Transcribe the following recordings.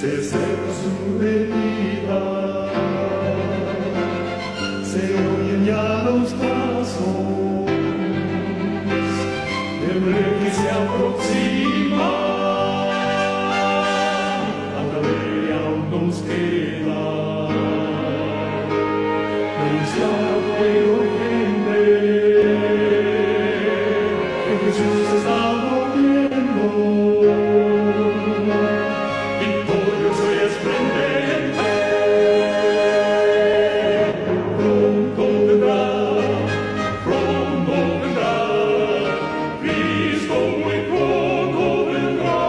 se seca su herida, se oyen ya los pasos del rey que se aproxima. Anda de aún nos queda anunciar al pueblo gente que Jesús está volviendo. Victorioso y esplendente, pronto vendrá, Cristo muy pronto vendrá,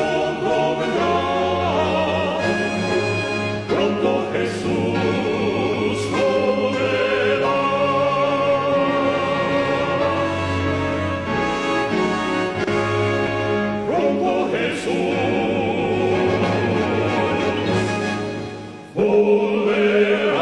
pronto vendrá, pronto Jesús volverá. Pronto Jesús volverá.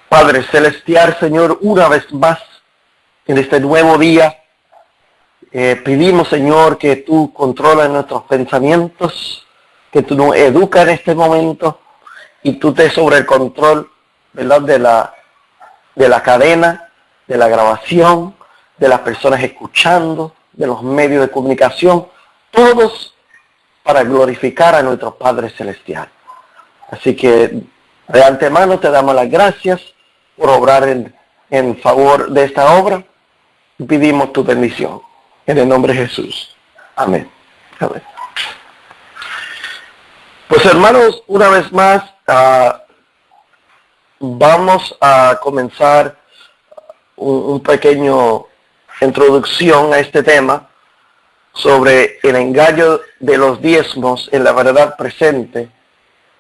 Padre Celestial, Señor, una vez más en este nuevo día, pedimos, Señor, que tú controles nuestros pensamientos, que tú nos educas en este momento y tú estés sobre el control, ¿verdad?, de la cadena, de la grabación, de las personas escuchando, de los medios de comunicación, todos para glorificar a nuestro Padre Celestial. Así que de antemano te damos las gracias por obrar en favor de esta obra y pedimos tu bendición. En el nombre de Jesús. Amén. Amén. Pues hermanos, una vez más vamos a comenzar un pequeño introducción a este tema sobre el engaño de los diezmos en la verdad presente.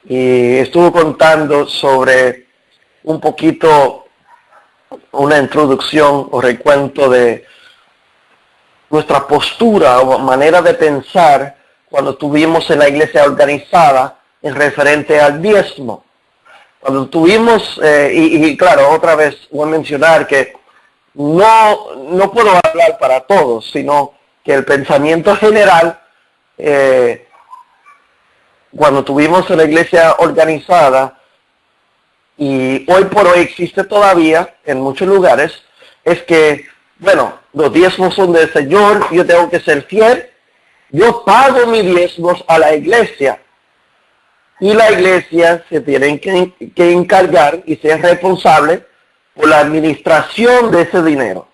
Y estuve contando sobre un poquito una introducción o recuento de nuestra postura o manera de pensar cuando estuvimos en la iglesia organizada en referente al diezmo. Cuando tuvimos, y claro, otra vez voy a mencionar que no puedo hablar para todos, sino que el pensamiento general, cuando tuvimos en la iglesia organizada, y hoy por hoy existe todavía en muchos lugares, es que, bueno, los diezmos son del Señor, yo tengo que ser fiel, yo pago mis diezmos a la iglesia, y la iglesia se tiene que encargar y ser responsable por la administración de ese dinero.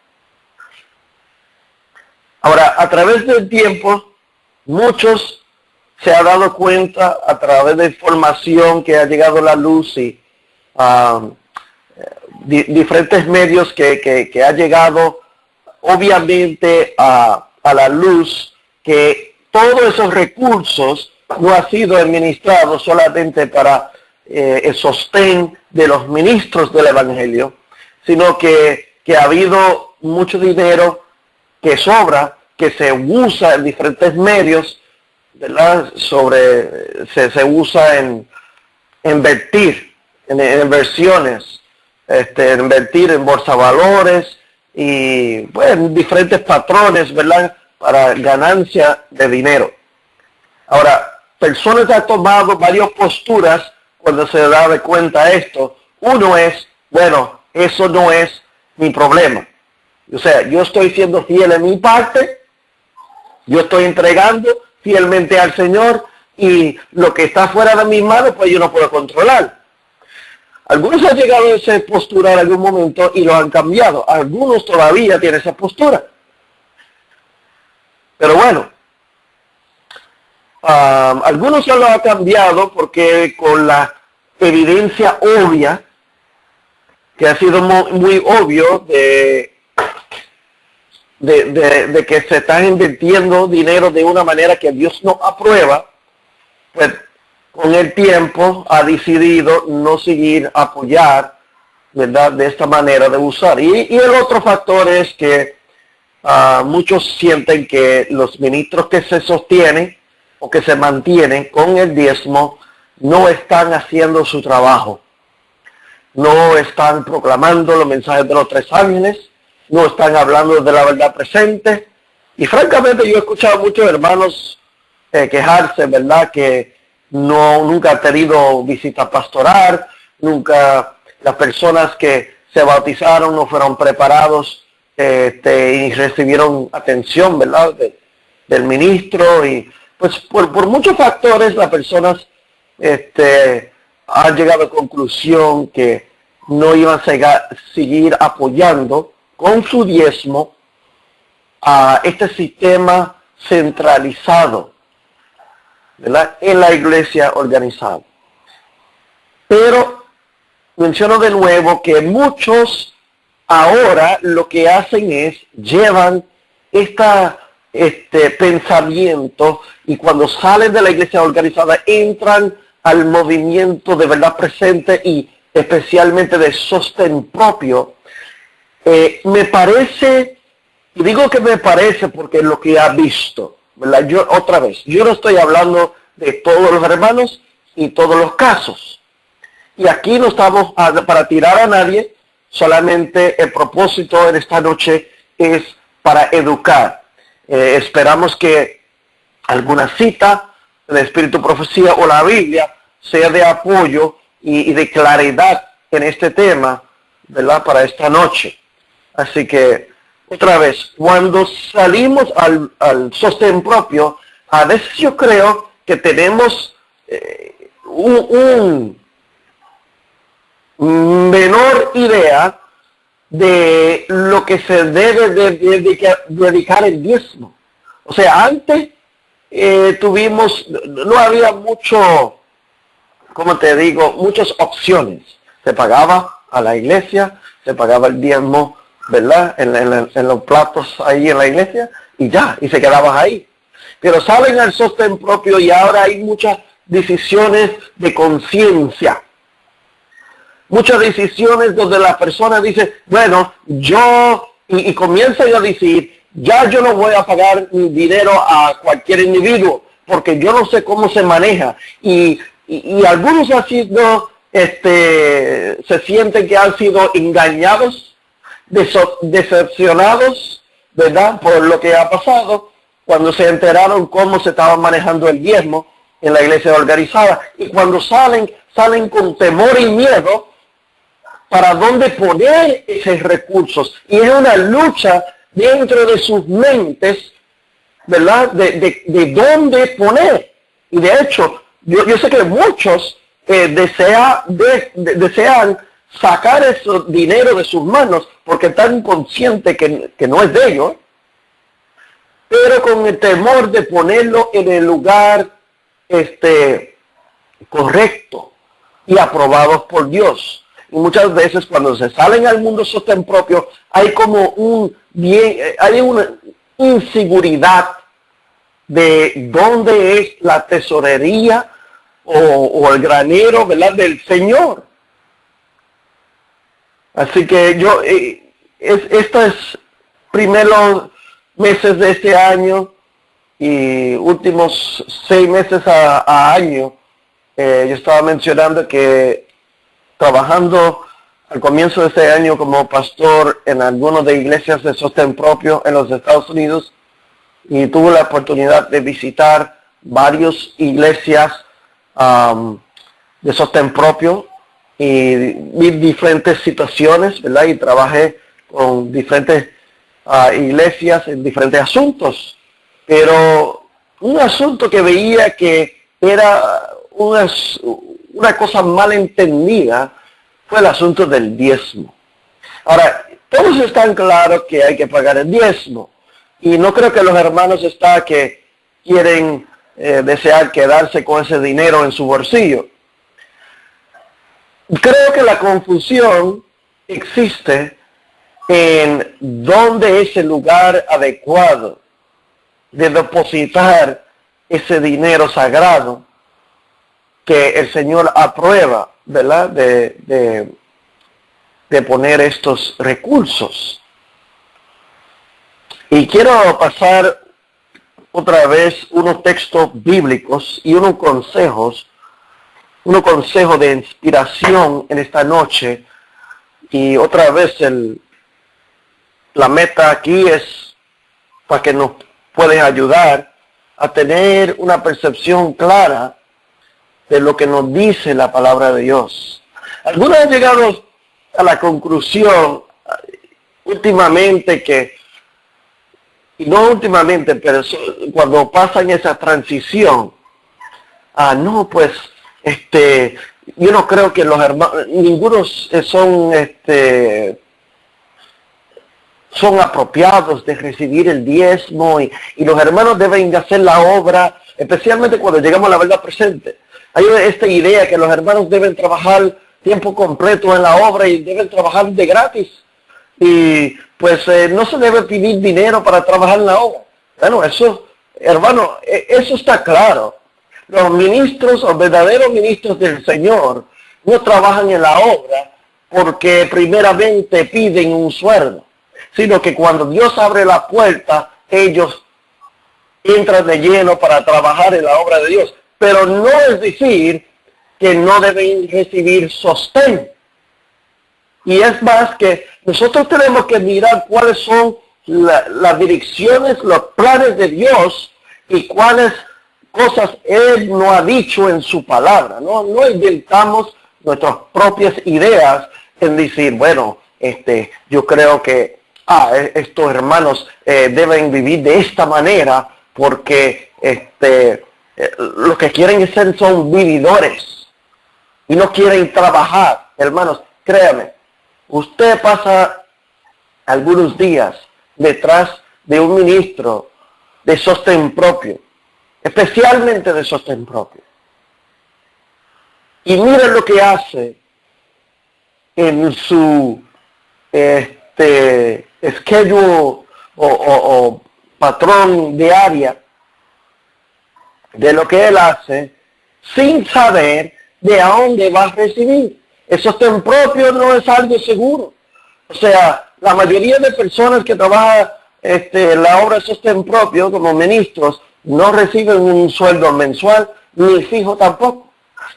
Ahora, a través del tiempo, muchos se han dado cuenta a través de información que ha llegado a la luz y diferentes medios que ha llegado obviamente a la luz, que todos esos recursos no han sido administrados solamente para el sostén de los ministros del Evangelio, sino que ha habido mucho dinero que sobra, que se usa en diferentes medios, ¿verdad? Se usa en invertir, en inversiones, invertir en bolsa de valores y bueno, diferentes patrones, ¿verdad?, para ganancia de dinero. Ahora, personas han tomado varias posturas cuando se da de cuenta esto. Uno es, bueno, eso no es mi problema. O sea, yo estoy siendo fiel en mi parte, yo estoy entregando fielmente al Señor y lo que está fuera de mis manos, pues yo no puedo controlar. Algunos han llegado a esa postura en algún momento y lo han cambiado. Algunos todavía tienen esa postura. Pero bueno, algunos ya lo han cambiado porque con la evidencia obvia, que ha sido muy obvio de que se está invirtiendo dinero de una manera que Dios no aprueba, pues con el tiempo ha decidido no seguir apoyar, ¿verdad?, de esta manera de usar. Y el otro factor es que muchos sienten que los ministros que se sostienen o que se mantienen con el diezmo no están haciendo su trabajo. No están proclamando los mensajes de los 3 ángeles, no están hablando de la verdad presente. Y francamente yo he escuchado a muchos hermanos quejarse, ¿verdad? Que nunca han tenido visita pastoral, nunca las personas que se bautizaron no fueron preparados y recibieron atención, ¿verdad? Del ministro. Y pues por muchos factores las personas han llegado a conclusión que no iban a seguir apoyando con su diezmo a este sistema centralizado, ¿verdad?, en la iglesia organizada. Pero menciono de nuevo que muchos ahora lo que hacen es llevan este pensamiento y cuando salen de la iglesia organizada entran al movimiento de verdad presente y especialmente de sostén propio. Me parece, y digo que me parece porque es lo que ha visto, ¿verdad? Yo no estoy hablando de todos los hermanos y todos los casos. Y aquí no estamos para tirar a nadie, solamente el propósito en esta noche es para educar. Esperamos que alguna cita del Espíritu Profecía o la Biblia sea de apoyo y de claridad en este tema, ¿verdad?, para esta noche. Así que, otra vez, cuando salimos al sostén propio, a veces yo creo que tenemos un menor idea de lo que se debe dedicar el diezmo. O sea, antes no había mucho, ¿cómo te digo?, muchas opciones. Se pagaba a la iglesia, se pagaba el diezmo, ¿verdad?, en los platos ahí en la iglesia, y se quedaban ahí. Pero salen al sostén propio y ahora hay muchas decisiones de conciencia. Muchas decisiones donde la persona dice, bueno, y comienzan a decir, ya yo no voy a pagar mi dinero a cualquier individuo, porque yo no sé cómo se maneja. Y algunos así se sienten que han sido engañados, decepcionados, ¿verdad?, por lo que ha pasado, cuando se enteraron cómo se estaba manejando el diezmo en la iglesia organizada. Y cuando salen con temor y miedo para dónde poner esos recursos. Y es una lucha dentro de sus mentes, ¿verdad?, de dónde poner. Y de hecho, yo sé que muchos desean sacar ese dinero de sus manos porque están conscientes que no es de ellos, pero con el temor de ponerlo en el lugar correcto y aprobados por Dios. Y muchas veces cuando se salen al mundo sostén propio hay como hay una inseguridad de dónde es la tesorería o el granero, ¿verdad?, del Señor. Así que estos primeros meses de este año y últimos 6 meses a año, yo estaba mencionando que trabajando al comienzo de este año como pastor en algunas de iglesias de sostén propio en los Estados Unidos, y tuve la oportunidad de visitar varias iglesias de sostén propio y vi diferentes situaciones, ¿verdad? Y trabajé con diferentes iglesias en diferentes asuntos, pero un asunto que veía que era una cosa mal entendida fue el asunto del diezmo. Ahora, todos están claros que hay que pagar el diezmo, y no creo que los hermanos que quieren desear quedarse con ese dinero en su bolsillo. Creo que la confusión existe en dónde es el lugar adecuado de depositar ese dinero sagrado que el Señor aprueba, ¿verdad?, de poner estos recursos. Y quiero pasar otra vez unos textos bíblicos y unos consejos unos consejos de inspiración en esta noche. Y otra vez la meta aquí es para que nos puedan ayudar a tener una percepción clara de lo que nos dice la palabra de Dios. Algunos han llegado a la conclusión últimamente y no últimamente, pero cuando pasan esa transición, no, pues, yo no creo que los hermanos, ninguno son apropiados de recibir el diezmo y los hermanos deben hacer la obra, especialmente cuando llegamos a la verdad presente. Hay esta idea que los hermanos deben trabajar tiempo completo en la obra y deben trabajar de gratis. Y pues no se debe pedir dinero para trabajar en la obra. Bueno, eso, hermano, eso está claro. Los ministros, los verdaderos ministros del Señor, no trabajan en la obra porque primeramente piden un sueldo, sino que cuando Dios abre la puerta, ellos entran de lleno para trabajar en la obra de Dios. Pero no es decir que no deben recibir sostén. Y es más que nosotros tenemos que mirar cuáles son las direcciones, los planes de Dios y cuáles cosas Él nos ha dicho en su palabra. No inventamos nuestras propias ideas en decir, bueno, yo creo que estos hermanos deben vivir de esta manera porque lo que quieren ser son vividores y no quieren trabajar. Hermanos, créanme, usted pasa algunos días detrás de un ministro de sostén propio, especialmente de sostén propio. Y miren lo que hace en su schedule o patrón diaria de lo que él hace sin saber de a dónde va a recibir. El sostén propio no es algo seguro. O sea, la mayoría de personas que trabajan la obra de sostén propio como ministros no reciben un sueldo mensual ni fijo tampoco,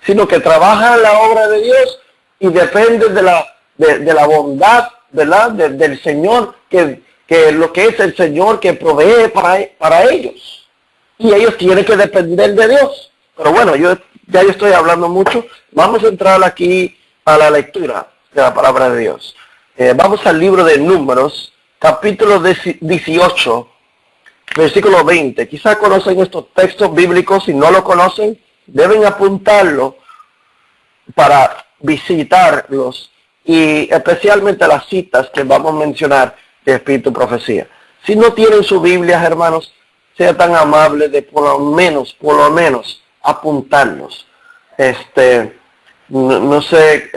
sino que trabajan la obra de Dios y dependen de la bondad, ¿verdad? Del Señor, que lo que es el Señor que provee para ellos. Y ellos tienen que depender de Dios. Pero bueno, yo estoy hablando mucho. Vamos a entrar aquí a la lectura de la palabra de Dios. Vamos al libro de Números, capítulo 18, versículo 20. Quizás conocen estos textos bíblicos. Si no lo conocen, deben apuntarlo para visitarlos, y especialmente las citas que vamos a mencionar de Espíritu y Profecía. Si no tienen su Biblia, hermanos, sea tan amable de por lo menos apuntarlos. No sé,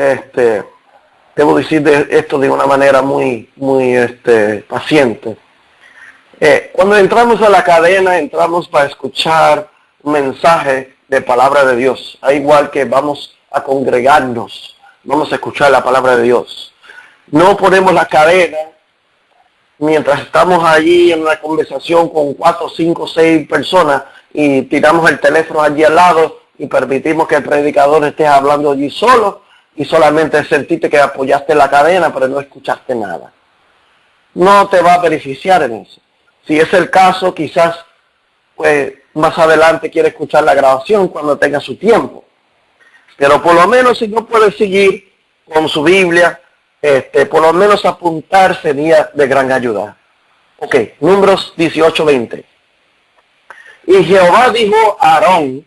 debo decir esto de una manera muy paciente. Cuando entramos a la cadena, entramos para escuchar un mensaje de palabra de Dios. Al igual que vamos a congregarnos, vamos a escuchar la palabra de Dios. No ponemos la cadena mientras estamos allí en una conversación con 4, 5, 6 personas y tiramos el teléfono allí al lado y permitimos que el predicador esté hablando allí solo y solamente sentiste que apoyaste la cadena pero no escuchaste nada. No te va a beneficiar en eso. Si es el caso, quizás pues más adelante quiere escuchar la grabación cuando tenga su tiempo. Pero por lo menos si no puede seguir con su Biblia, por lo menos apuntar sería de gran ayuda. Ok, Números 18:20. Y Jehová dijo a Aarón,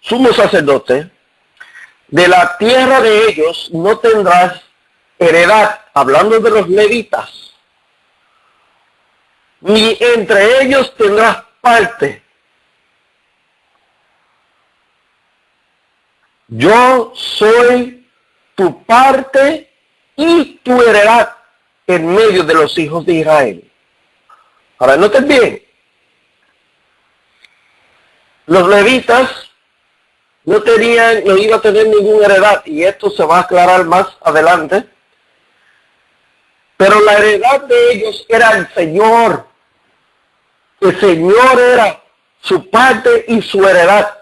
sumo sacerdote, de la tierra de ellos no tendrás heredad, hablando de los levitas, ni entre ellos tendrás parte. Yo soy tu parte y tu heredad en medio de los hijos de Israel. Ahora, noten bien. Los levitas no iban a tener ninguna heredad, y esto se va a aclarar más adelante. Pero la heredad de ellos era el Señor. El Señor era su parte y su heredad.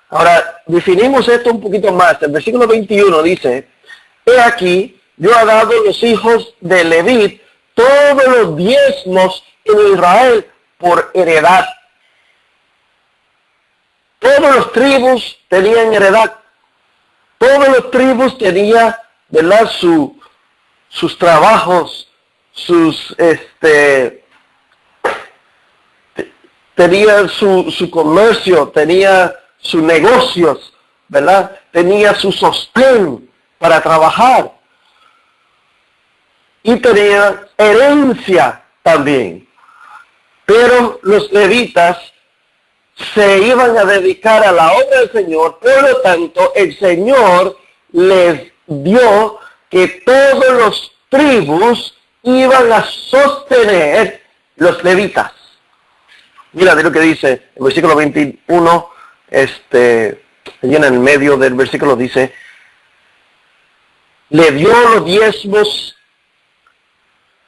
Ahora, definimos esto un poquito más. El versículo 21 dice, he aquí, yo he dado a los hijos de Leví todos los diezmos en Israel por heredad. Todos los tribus tenían heredad. Todos los tribus tenían, ¿verdad? Sus trabajos, tenía su comercio, tenía sus negocios, ¿verdad? Tenía su sostén para trabajar. Y tenía herencia también. Pero los levitas se iban a dedicar a la obra del Señor, por lo tanto, el Señor les dio que todos los tribus iban a sostener los levitas. Mira de lo que dice el versículo 21, allí en el medio del versículo dice, le dio los diezmos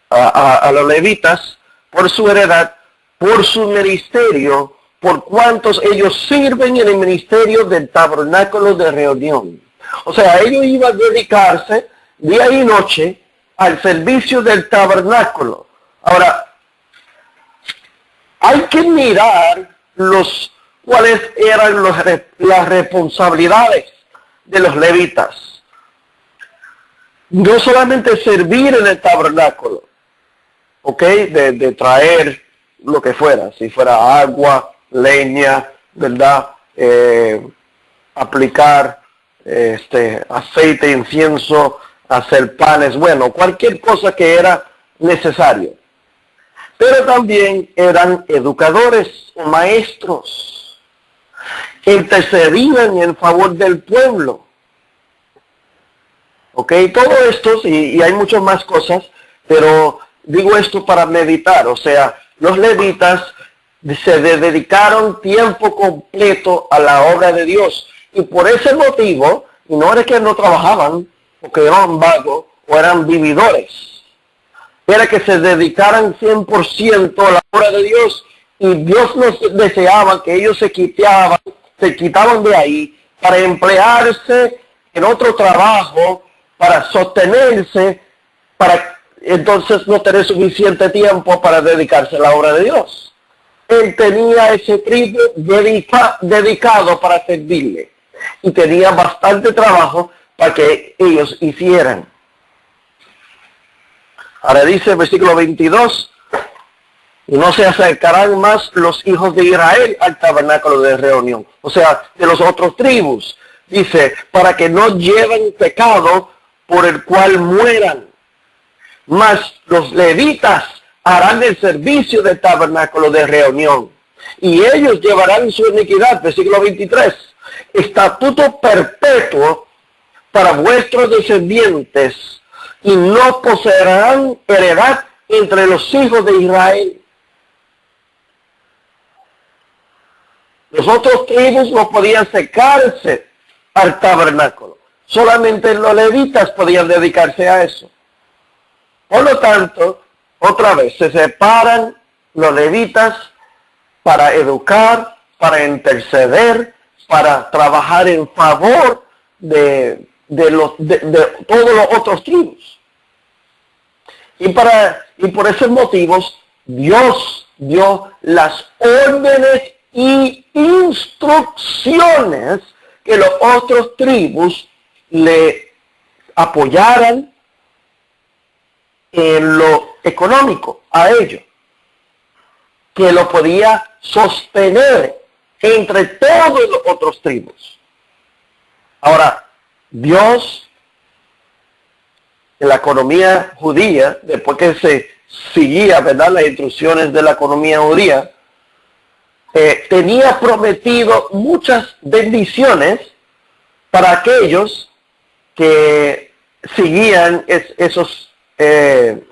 a los levitas por su heredad, por su ministerio, por cuantos ellos sirven en el ministerio del tabernáculo de reunión. O sea, ellos iban a dedicarse día y noche al servicio del tabernáculo. Ahora, hay que mirar cuáles eran las responsabilidades de los levitas. No solamente servir en el tabernáculo, ¿ok? De traer lo que fuera, si fuera agua, leña, ¿verdad? Aplicar aceite, incienso, hacer panes, bueno, cualquier cosa que era necesario. Pero también eran educadores o maestros, intercedían en favor del pueblo. ¿Ok? Todo esto, y hay muchas más cosas, pero digo esto para meditar, o sea, los levitas se dedicaron tiempo completo a la obra de Dios. Y por ese motivo, y no era que no trabajaban, o que eran vagos, o eran vividores. Era que se dedicaran 100% a la obra de Dios. Y Dios nos deseaba que ellos se quitaban de ahí para emplearse en otro trabajo, para sostenerse, para entonces no tener suficiente tiempo para dedicarse a la obra de Dios. Él tenía ese tribu dedicado para servirle y tenía bastante trabajo para que ellos hicieran. Ahora dice el versículo 22, y no se acercarán más los hijos de Israel al tabernáculo de reunión, o sea, de los otros tribus. Dice, para que no lleven pecado por el cual mueran. Mas los levitas harán el servicio del tabernáculo de reunión. Y ellos llevarán su iniquidad, versículo 23, estatuto perpetuo para vuestros descendientes, y no poseerán heredad entre los hijos de Israel. Los otros tribus no podían acercarse al tabernáculo. Solamente los levitas podían dedicarse a eso. Por lo tanto, otra vez, se separan los levitas para educar, para interceder, para trabajar en favor de todos los otros tribus. Y por esos motivos, Dios dio las órdenes y instrucciones que los otros tribus le apoyaran en lo económico a ellos, que lo podía sostener entre todos los otros tribus. Ahora, Dios, en la economía judía, después que se seguía, ¿verdad?, las instrucciones de la economía judía, tenía prometido muchas bendiciones para aquellos que seguían esas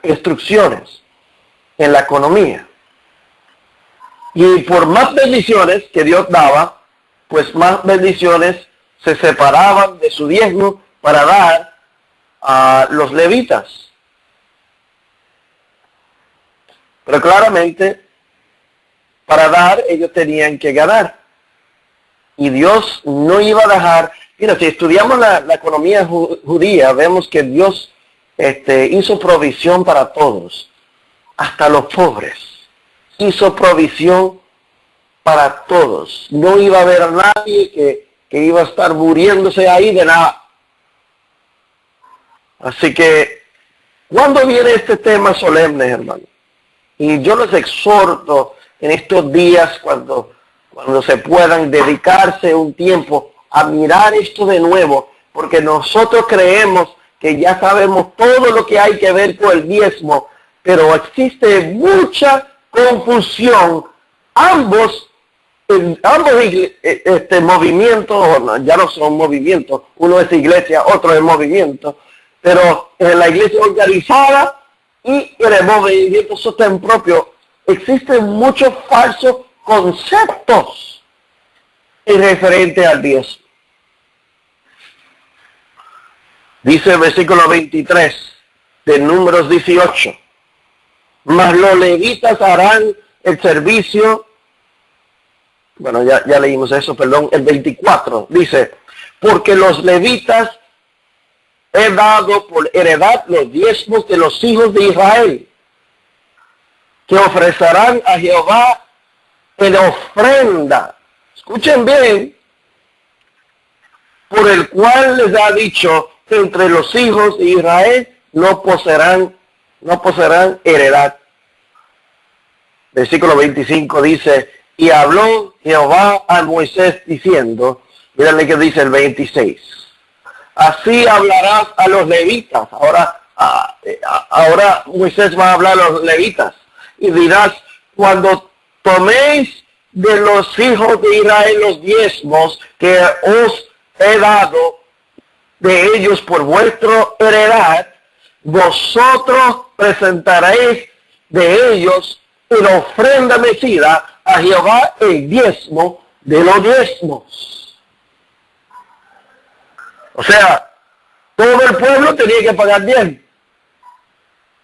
instrucciones en la economía. Y por más bendiciones que Dios daba, pues más bendiciones se separaban de su diezmo para dar a los levitas. Pero claramente, para dar, ellos tenían que ganar. Y Dios no iba a dejar. Mira, si estudiamos la economía judía, vemos que Dios hizo provisión para todos, hasta los pobres. Hizo provisión para todos. No iba a haber a nadie que iba a estar muriéndose ahí de nada. Así que, ¿cuándo viene este tema solemne, hermano? Y yo les exhorto en estos días, cuando se puedan, dedicarse un tiempo a mirar esto de nuevo, porque nosotros creemos que ya sabemos todo lo que hay que ver con el diezmo, pero existe mucha confusión. Ambos movimientos, ya no son movimientos, uno es iglesia, otro es movimiento, pero en la iglesia organizada y en el movimiento sostén propio existen muchos falsos conceptos en referente al diezmo. Dice el versículo 23 de Números 18, mas los levitas harán el servicio. Bueno, ya leímos eso, perdón. El 24 dice, porque los levitas he dado por heredad los diezmos de los hijos de Israel, que ofrecerán a Jehová en ofrenda. Escuchen bien, por el cual les ha dicho que entre los hijos de Israel no poseerán heredad. Versículo 25 dice, y habló Jehová a Moisés diciendo, mírenle que dice el 26, así hablarás a los levitas. Ahora Moisés va a hablar a los levitas y dirás, cuando toméis de los hijos de Israel los diezmos que os he dado de ellos por vuestra heredad, vosotros presentaréis de ellos en ofrenda mecida a Jehová el diezmo de los diezmos. O sea, todo el pueblo tenía que pagar diezmo.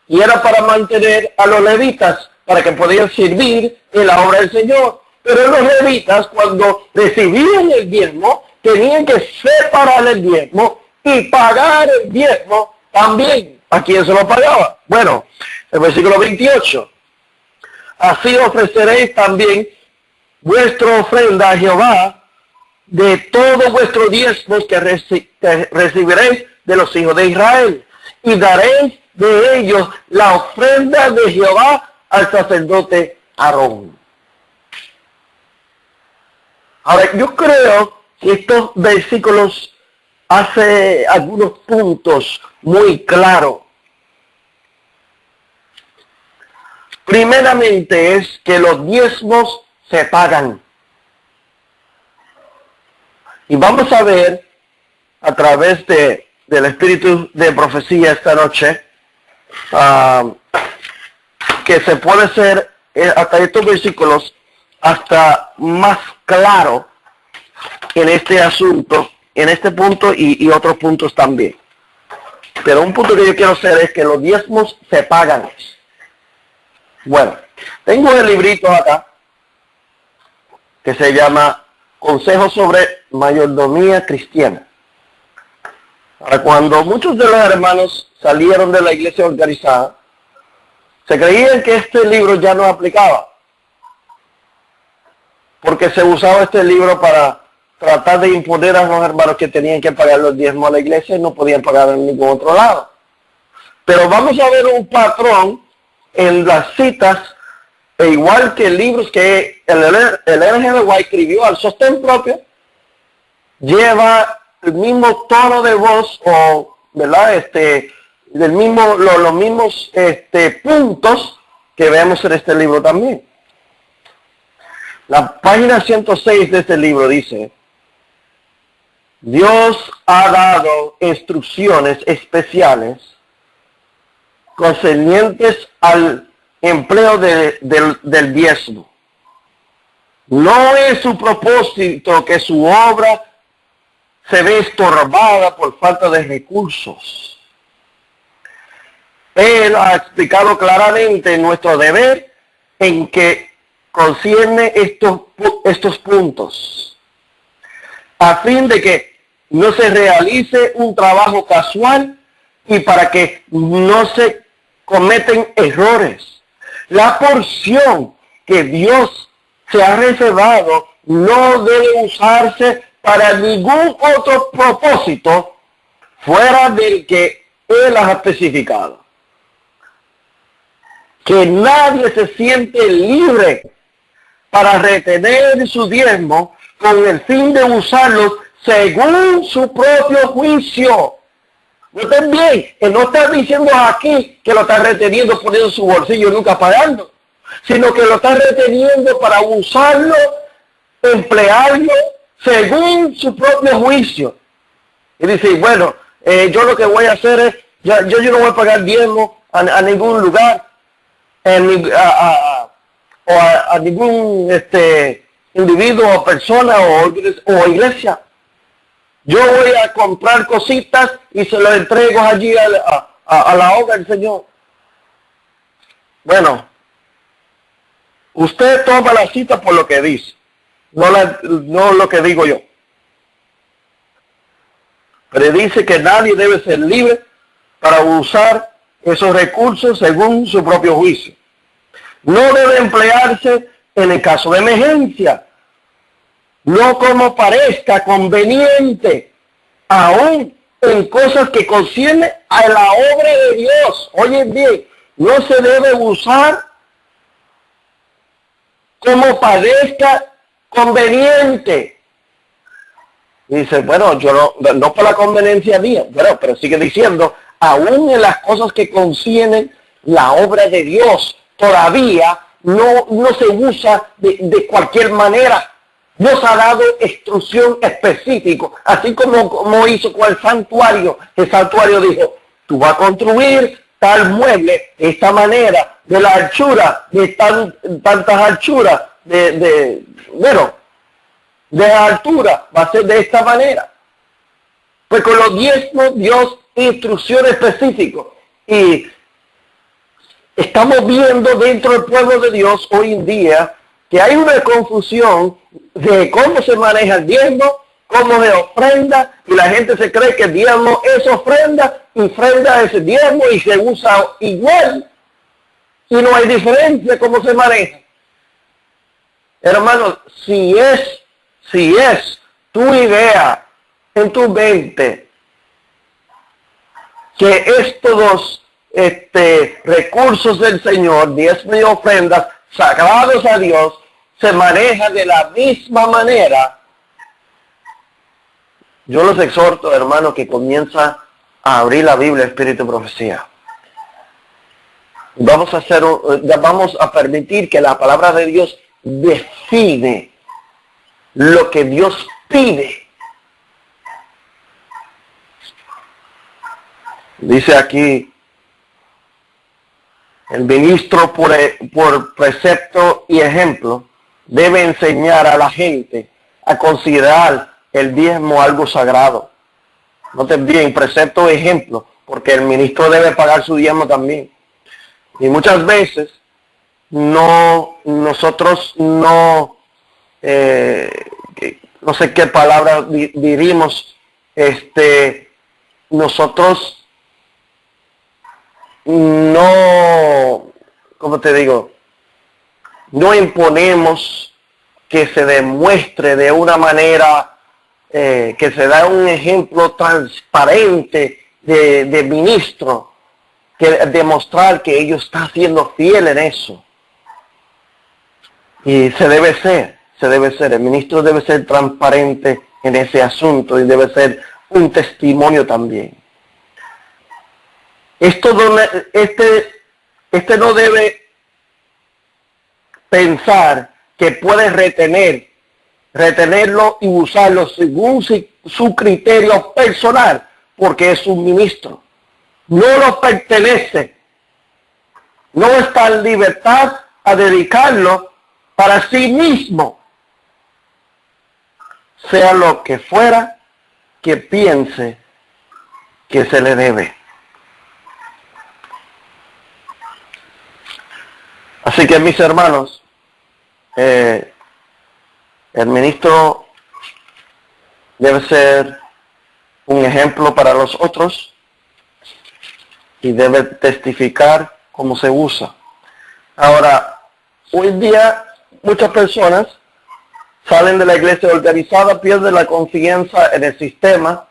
Y era para mantener a los levitas, para que podían servir en la obra del Señor. Pero los levitas, cuando recibían el diezmo, tenían que separar el diezmo y pagar el diezmo también. ¿A quién se lo pagaba? Bueno, el versículo 28. Así ofreceréis también vuestra ofrenda a Jehová de todos vuestros diezmos que recibiréis de los hijos de Israel, y daréis de ellos la ofrenda de Jehová al sacerdote Aarón. Ahora, yo creo que estos versículos hace algunos puntos muy claros. Primeramente es que los diezmos se pagan. Y vamos a ver a través del espíritu de profecía esta noche que se puede ser hasta estos versículos hasta más claro en este asunto, en este punto y otros puntos también. Pero un punto que yo quiero hacer es que los diezmos se pagan. Bueno, tengo el librito acá que se llama Consejos sobre Mayordomía Cristiana. Ahora, cuando muchos de los hermanos salieron de la iglesia organizada, se creían que este libro ya no aplicaba, porque se usaba este libro para tratar de imponer a los hermanos que tenían que pagar los diezmos a la iglesia y no podían pagar en ningún otro lado. Pero vamos a ver un patrón en las citas, e igual que libros que el Ellen G. White escribió al sostén propio, lleva el mismo tono de voz, o ¿verdad? Los mismos puntos que vemos en este libro también. La página 106 de este libro dice: Dios ha dado instrucciones especiales concernientes al empleo del diezmo. No es su propósito que su obra se ve estorbada por falta de recursos. Él ha explicado claramente nuestro deber en que concierne estos puntos. a fin de que no se realice un trabajo casual y para que no se cometen errores. La porción que Dios se ha reservado no debe usarse para ningún otro propósito fuera del que Él ha especificado. Que nadie se siente libre para retener su diezmo con el fin de usarlo según su propio juicio. Noten bien, Él no está diciendo aquí que lo está reteniendo poniendo su bolsillo y nunca pagando, sino que lo está reteniendo para usarlo, emplearlo según su propio juicio. Y dice, bueno, yo lo que voy a hacer es, yo no voy a pagar diezmo a ningún lugar, a ningún individuo o persona o iglesia. Yo voy a comprar cositas y se lo entrego allí a la obra del Señor. Bueno, usted toma la cita por lo que dice, no lo que digo yo. Pero dice que nadie debe ser libre para usar esos recursos según su propio juicio. No debe emplearse en el caso de emergencia, no como parezca conveniente, aún en cosas que conciernen a la obra de Dios. Oye bien, no se debe usar como parezca conveniente. Dice, bueno, yo no por la conveniencia mía, bueno, pero sigue diciendo, aún en las cosas que conciernen la obra de Dios, todavía no se usa de cualquier manera. Dios ha dado instrucción específica, así como hizo con el santuario. El santuario dijo, tú vas a construir tal mueble de esta manera, de la anchura, de tantas anchuras, de altura, va a ser de esta manera. Pues con los diezmos Dios instrucción específica. Y estamos viendo dentro del pueblo de Dios hoy en día que hay una confusión de cómo se maneja el diezmo, cómo se ofrenda, y la gente se cree que el diezmo es ofrenda es diezmo y se usa igual, y no hay diferencia cómo se maneja. Hermanos, si es tu idea en tu mente que estos dos recursos del Señor, diezmo y ofrendas, sagrados a Dios, se manejan de la misma manera, yo los exhorto, hermano, que comienza a abrir la Biblia, Espíritu y Profecía. Vamos a permitir que la palabra de Dios define lo que Dios pide. Dice aquí, el ministro por precepto y ejemplo debe enseñar a la gente a considerar el diezmo algo sagrado. Noten bien, precepto y ejemplo, porque el ministro debe pagar su diezmo también. Y muchas veces nosotros no sé qué palabra dirimos, nosotros no, ¿cómo te digo? No imponemos que se demuestre de una manera, que se da un ejemplo transparente de ministro, que demostrar que ellos están siendo fieles en eso. Y se debe ser, el ministro debe ser transparente en ese asunto y debe ser un testimonio también. Este no debe pensar que puede retenerlo y usarlo según su criterio personal, porque es un ministro. No lo pertenece. No está en libertad a dedicarlo para sí mismo, sea lo que fuera que piense que se le debe. Así que, mis hermanos, el ministro debe ser un ejemplo para los otros y debe testificar cómo se usa. Ahora, hoy día muchas personas salen de la iglesia organizada, pierden la confianza en el sistema,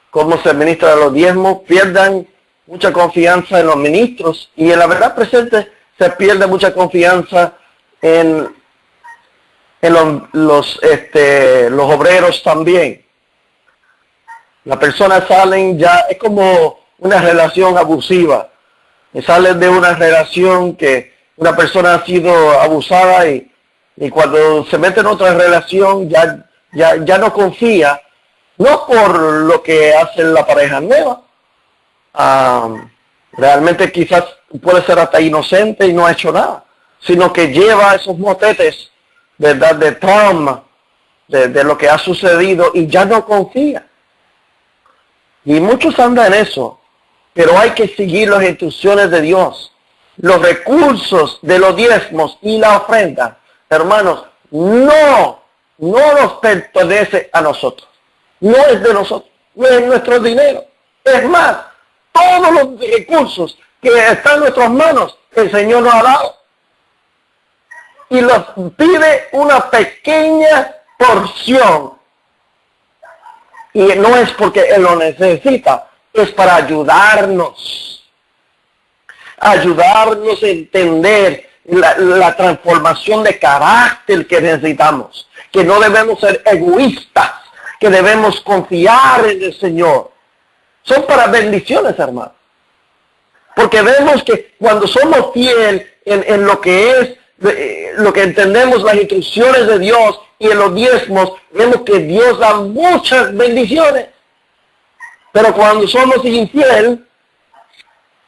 cómo se administra los diezmos, pierden mucha confianza en los ministros y en la verdad presente se pierde mucha confianza en los obreros también. Las personas salen ya, es como una relación abusiva. Salen de una relación que una persona ha sido abusada y cuando se mete en otra relación ya no confía, no por lo que hace la pareja nueva. Realmente quizás puede ser hasta inocente y no ha hecho nada, sino que lleva esos motetes, ¿verdad?, de trauma, de lo que ha sucedido y ya no confía. Y muchos andan en eso, pero hay que seguir las instrucciones de Dios. Los recursos de los diezmos y la ofrenda, hermanos, no nos pertenece a nosotros. No es de nosotros, no es nuestro dinero. Es más, todos los recursos que están en nuestras manos, el Señor nos ha dado. Y nos pide una pequeña porción. Y no es porque Él lo necesita, es para ayudarnos. Ayudarnos a entender la transformación de carácter que necesitamos. Que no debemos ser egoístas, que debemos confiar en el Señor. Son para bendiciones, hermanos. Porque vemos que cuando somos fieles en lo que es, lo que entendemos las instrucciones de Dios y en los diezmos, vemos que Dios da muchas bendiciones. Pero cuando somos infieles,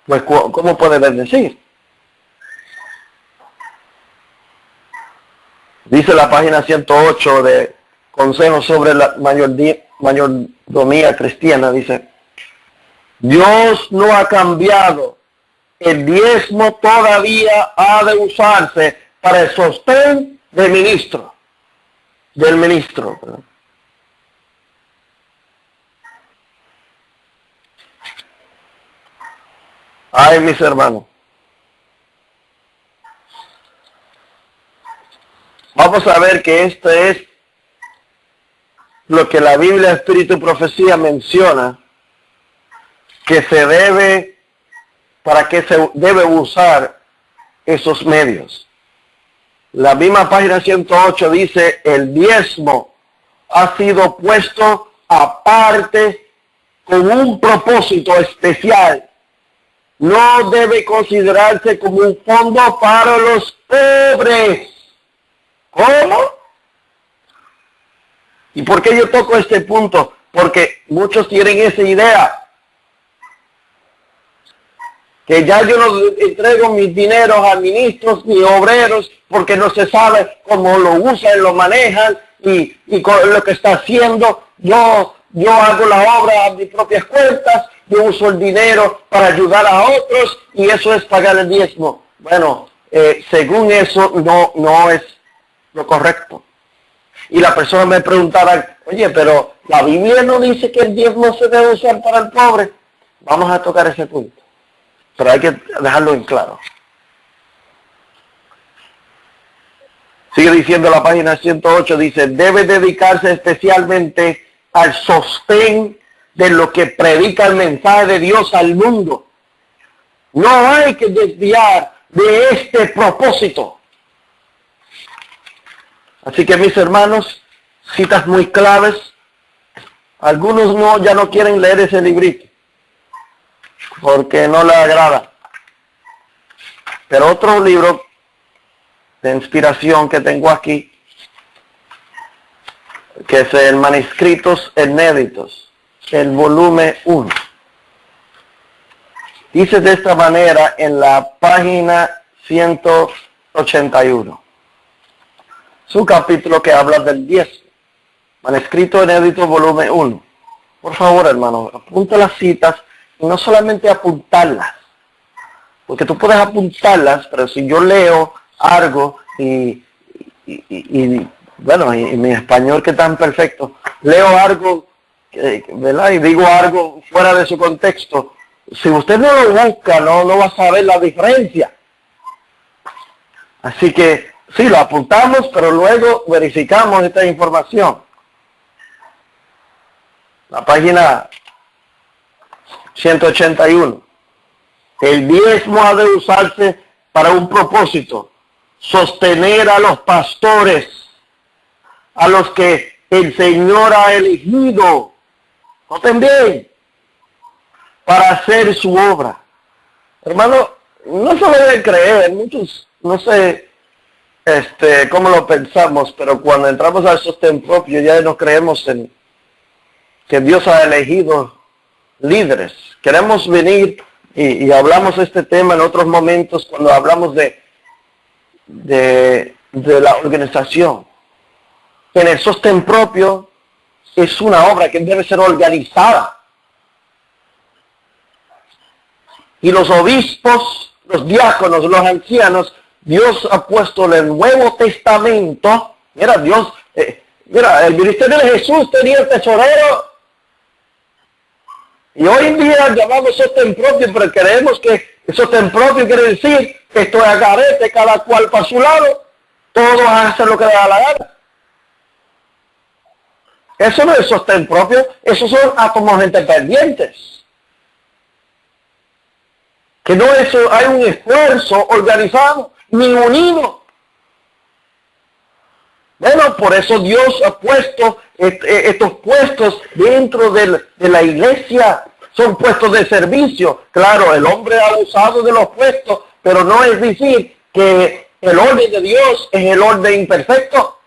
pues ¿cómo puede bendecir? Dice la página 108 de Consejos sobre la mayordomía cristiana, dice: Dios no ha cambiado. El diezmo todavía ha de usarse para el sostén del ministro. Perdón. Ay, mis hermanos. Vamos a ver que esto es lo que la Biblia, Espíritu y Profecía menciona, que se debe, para que se debe usar esos medios. La misma página 108 dice: el diezmo ha sido puesto aparte con un propósito especial. No debe considerarse como un fondo para los pobres. ¿Cómo? ¿Y por qué yo toco este punto? Porque muchos tienen esa idea. Que ya yo no entrego mis dineros a ministros ni obreros porque no se sabe cómo lo usan, lo manejan y con lo que está haciendo. Yo hago la obra a mis propias cuentas, yo uso el dinero para ayudar a otros y eso es pagar el diezmo. Bueno, según eso no es lo correcto. Y la persona me preguntará: oye, pero la Biblia no dice que el diezmo se debe usar para el pobre. Vamos a tocar ese punto, pero hay que dejarlo en claro. Sigue diciendo la página 108, dice: debe dedicarse especialmente al sostén de lo que predica el mensaje de Dios al mundo. No hay que desviar de este propósito. Así que, mis hermanos, citas muy claves. Algunos ya no quieren leer ese librito porque no les agrada. Pero otro libro de inspiración que tengo aquí, que es el Manuscritos Inéditos, el volumen 1. Dice de esta manera en la página 181. Su capítulo que habla del 10. Manuscrito Inédito, volumen 1. Por favor, hermano, apunta las citas y no solamente apuntarlas. Porque tú puedes apuntarlas, pero si yo leo algo y bueno, y mi español que tan perfecto, leo algo, ¿verdad? Y digo algo fuera de su contexto. Si usted no lo busca, no va a saber la diferencia. Así que sí, lo apuntamos, pero luego verificamos esta información. La página 181. El diezmo ha de usarse para un propósito: sostener a los pastores, a los que el Señor ha elegido, noten bien, para hacer su obra. Hermano, no se lo deben creer, muchos, no sé cómo lo pensamos, pero cuando entramos al sostén propio ya no creemos en que Dios ha elegido líderes. Queremos venir y hablamos este tema en otros momentos cuando hablamos de la organización. En el sostén propio es una obra que debe ser organizada. Y los obispos, los diáconos, los ancianos, Dios ha puesto en el Nuevo Testamento, mira, Dios, mira, el ministerio de Jesús tenía el tesorero. Y hoy en día llamamos sostén propio, pero creemos que sostén propio quiere decir que esto es a garete, cada cual para su lado, todos hacen lo que les da la gana. Eso no es sostén propio, esos son átomos independientes. Que no hay un esfuerzo organizado ni unido. Bueno, por eso Dios ha puesto estos puestos dentro de la iglesia. Son puestos de servicio. Claro, el hombre ha usado de los puestos, pero no es decir que el orden de Dios es el orden perfecto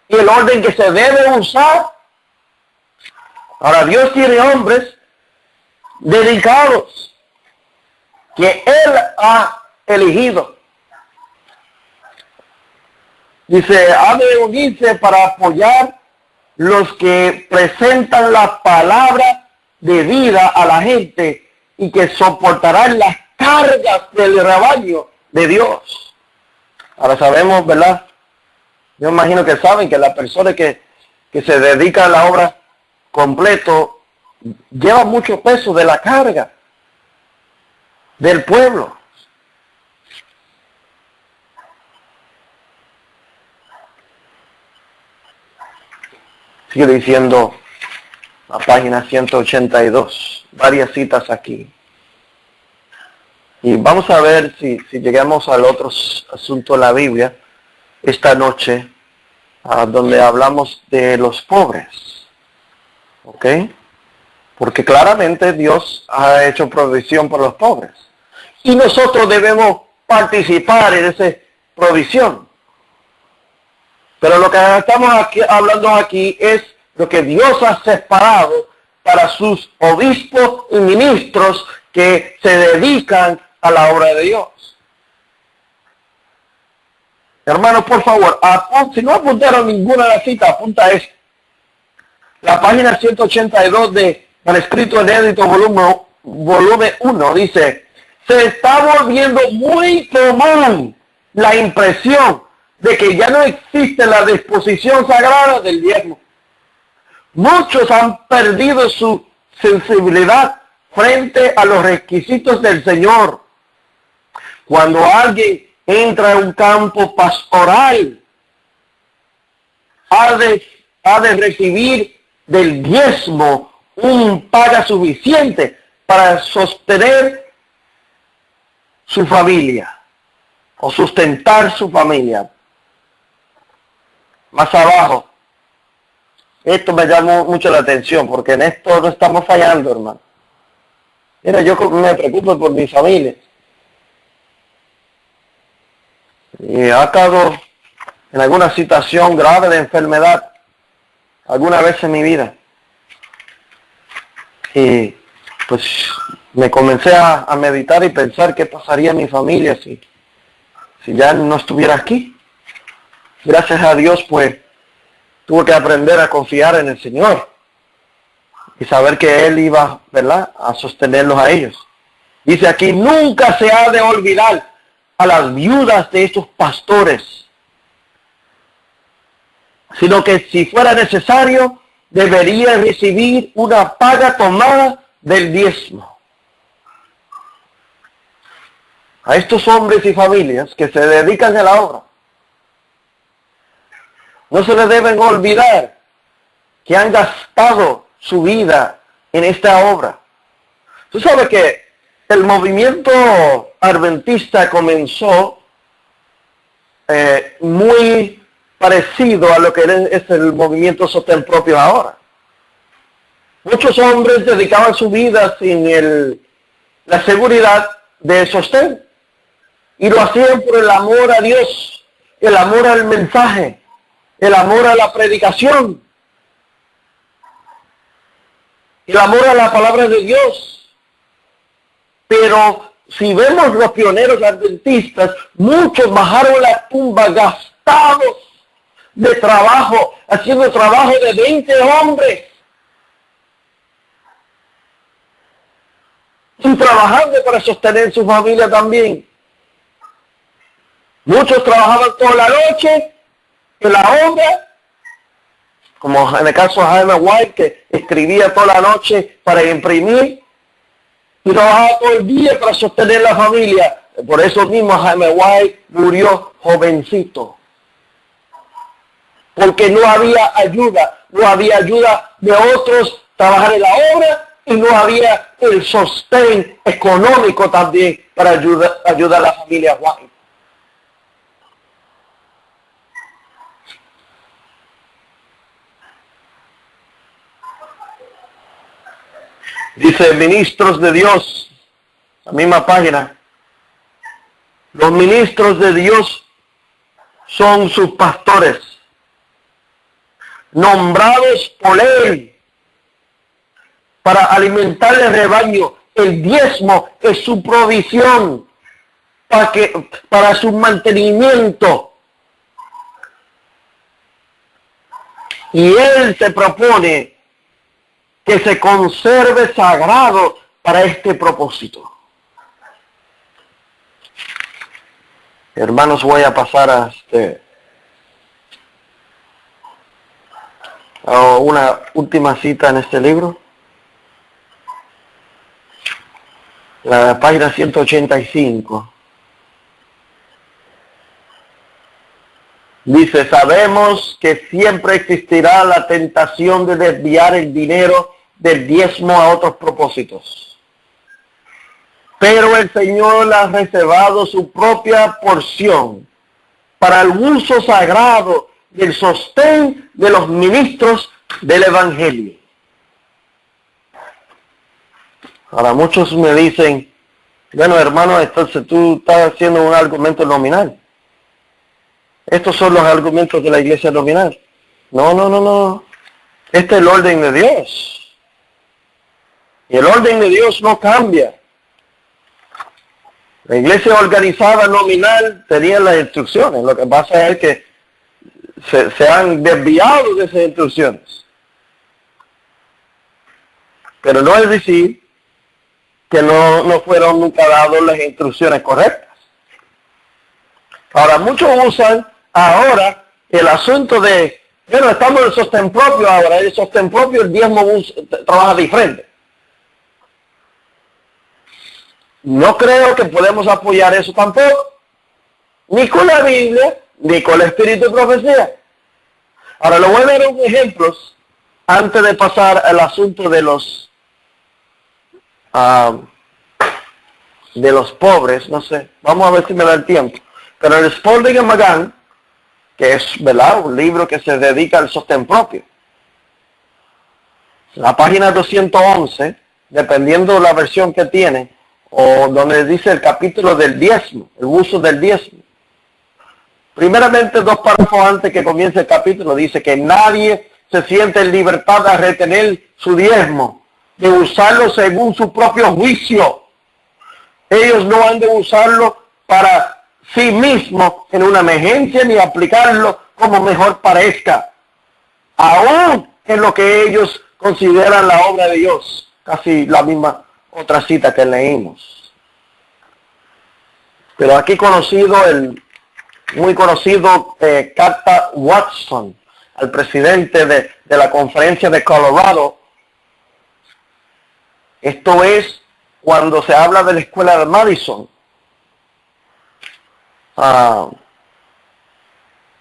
y el orden que se debe usar. Ahora, Dios tiene hombres dedicados que Él ha elegido. Dice, ha de unirse para apoyar los que presentan la palabra de vida a la gente y que soportarán las cargas del rebaño de Dios. Ahora sabemos, ¿verdad? Yo imagino que saben que la persona que se dedica a la obra completo lleva mucho peso de la carga del pueblo. Sigue diciendo la página 182, varias citas aquí. Y vamos a ver si llegamos al otro asunto de la Biblia esta noche, donde hablamos de los pobres. ¿Ok? Porque claramente Dios ha hecho provisión por los pobres. Y nosotros debemos participar en esa provisión. Pero lo que estamos hablando aquí es lo que Dios ha separado para sus obispos y ministros que se dedican a la obra de Dios. Hermanos, por favor, si no apuntaron ninguna de las citas, apunta esto. La página 182 de Manuscrito Inédito, volumen 1, dice: se está volviendo muy común la impresión de que ya no existe la disposición sagrada del diezmo. Muchos han perdido su sensibilidad frente a los requisitos del Señor. Cuando alguien entra en un campo pastoral, ha de recibir del diezmo un paga suficiente para sostener su familia o sustentar su familia. Más abajo, esto me llamó mucho la atención porque en esto no estamos fallando, hermano. Mira, yo me preocupo por mi familia. Y ha estado en alguna situación grave de enfermedad alguna vez en mi vida. Y pues me comencé a meditar y pensar qué pasaría en mi familia si ya no estuviera aquí. Gracias a Dios, pues, tuve que aprender a confiar en el Señor y saber que Él iba, ¿verdad?, a sostenerlos a ellos. Dice aquí, nunca se ha de olvidar a las viudas de estos pastores. sino que si fuera necesario, debería recibir una paga tomada del diezmo. A estos hombres y familias que se dedican a la obra, no se les deben olvidar que han gastado su vida en esta obra. Tú sabes que el movimiento adventista comenzó muy parecido a lo que es el movimiento sostén propio ahora. Muchos hombres dedicaban su vida sin la seguridad de sostén. Y lo hacían por el amor a Dios, el amor al mensaje, el amor a la predicación, el amor a la palabra de Dios. Pero si vemos los pioneros adventistas, muchos bajaron la tumba gastados de trabajo, haciendo trabajo de 20 hombres. Y trabajando para sostener su familia también. Muchos trabajaban toda la noche en la obra, como en el caso de Jaime White, que escribía toda la noche para imprimir, y trabajaba todo el día para sostener la familia. Por eso mismo Jaime White murió jovencito. Porque no había ayuda de otros trabajar en la obra, y no había el sostén económico también para ayudar a la familia White. Dice ministros de Dios, la misma página. Los ministros de Dios son sus pastores, nombrados por Él para alimentar el rebaño. El diezmo es su provisión para su mantenimiento. Y Él se propone que se conserve sagrado para este propósito. Hermanos, voy a pasar a una última cita en este libro. La página 185. Dice, sabemos que siempre existirá la tentación de desviar el dinero del diezmo a otros propósitos. Pero el Señor ha reservado su propia porción para el uso sagrado del sostén de los ministros del Evangelio. Ahora muchos me dicen, bueno hermano, entonces tú estás haciendo un argumento nominal. Estos son los argumentos de la iglesia nominal. No. Este es el orden de Dios. Y el orden de Dios no cambia. La iglesia organizada nominal tenía las instrucciones. Lo que pasa es que se han desviado de esas instrucciones. Pero no es decir que no fueron nunca dadas las instrucciones correctas. Ahora, muchos usan ahora el asunto de, bueno, estamos en el sostén propio ahora, el sostén propio, el diezmo trabaja diferente. No creo que podemos apoyar eso tampoco, ni con la Biblia, ni con el espíritu de profecía. Ahora, le voy a dar unos ejemplos antes de pasar al asunto de los pobres, no sé, vamos a ver si me da el tiempo. Pero el Spalding and McGann, que es, ¿verdad?, un libro que se dedica al sostén propio. La página 211, dependiendo de la versión que tiene, o donde dice el capítulo del diezmo, el uso del diezmo. Primeramente, 2 párrafos antes que comience el capítulo, dice que nadie se siente en libertad de retener su diezmo, de usarlo según su propio juicio. Ellos no han de usarlo para sí mismos en una emergencia ni aplicarlo como mejor parezca, aún en lo que ellos consideran la obra de Dios. Casi la misma otra cita que leímos. Pero aquí muy conocido Carta Watson, al presidente de la conferencia de Colorado. Esto es cuando se habla de la escuela de Madison.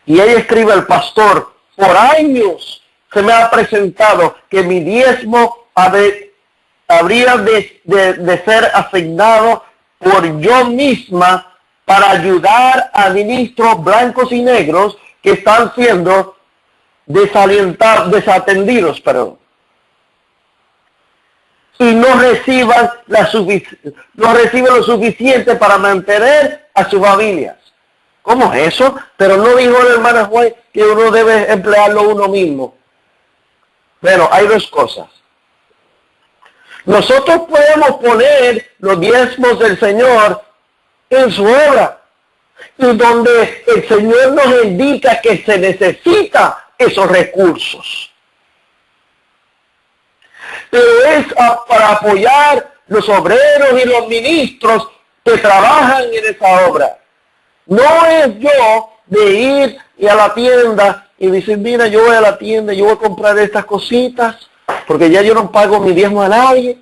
Y ella escribe al pastor: por años se me ha presentado que mi diezmo habría de ser asignado por yo misma para ayudar a ministros blancos y negros que están siendo desatendidos, y no reciben lo suficiente para mantener a sus familias. ¿Cómo es eso? Pero no dijo el hermano Juan que uno debe emplearlo uno mismo. Bueno, hay dos cosas. Nosotros podemos poner los diezmos del Señor en su obra, y donde el Señor nos indica que se necesita esos recursos. Pero es para apoyar los obreros y los ministros que trabajan en esa obra. No es yo de ir a la tienda y decir: mira, yo voy a la tienda, yo voy a comprar estas cositas, porque ya yo no pago mi diezmo a nadie.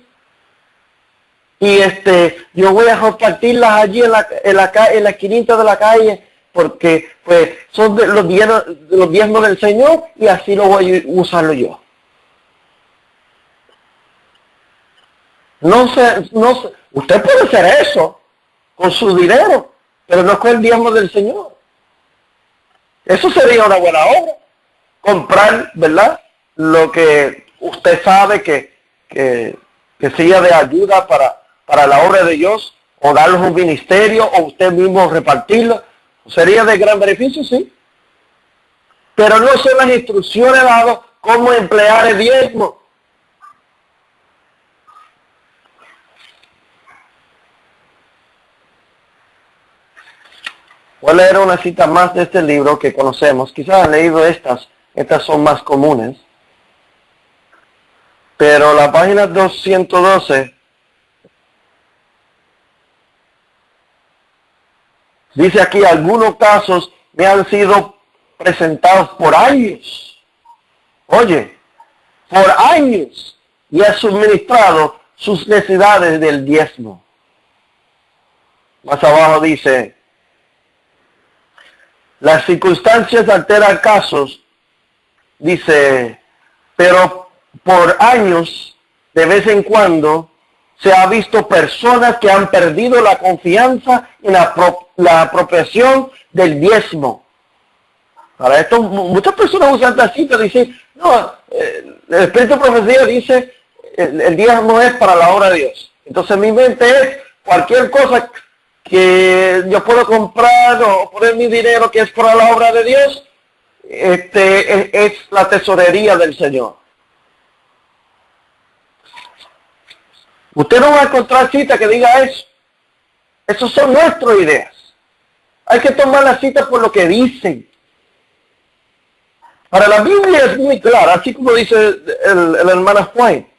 Y yo voy a repartirlas allí en la esquinita de la calle, porque pues son los diezmos del Señor, y así lo voy a usarlo yo. No sé, usted puede hacer eso con su dinero, pero no con el diezmo del Señor. Eso sería una buena obra. Comprar, ¿verdad?, lo que usted sabe que sea de ayuda para la obra de Dios, o darles un ministerio, o usted mismo repartirlo. Sería de gran beneficio, sí. Pero no son las instrucciones dadas cómo emplear el diezmo. Voy a leer una cita más de este libro que conocemos. Quizás han leído estas son más comunes. Pero la página 212 dice aquí: algunos casos me han sido presentados por años. Oye, por años, y ha suministrado sus necesidades del diezmo. Más abajo dice: las circunstancias alteran casos, dice, pero por años, de vez en cuando, se ha visto personas que han perdido la confianza en la apropiación del diezmo. Para esto, muchas personas usan esta cita y dicen: no, el Espíritu de Profecía dice, el diezmo es para la obra de Dios. Entonces mi mente es cualquier cosa que yo puedo comprar o poner mi dinero que es para la obra de Dios, es la tesorería del Señor. Usted no va a encontrar cita que diga eso. Esas son nuestras ideas. Hay que tomar la cita por lo que dicen. Para la Biblia es muy clara, así como dice el hermano Juan.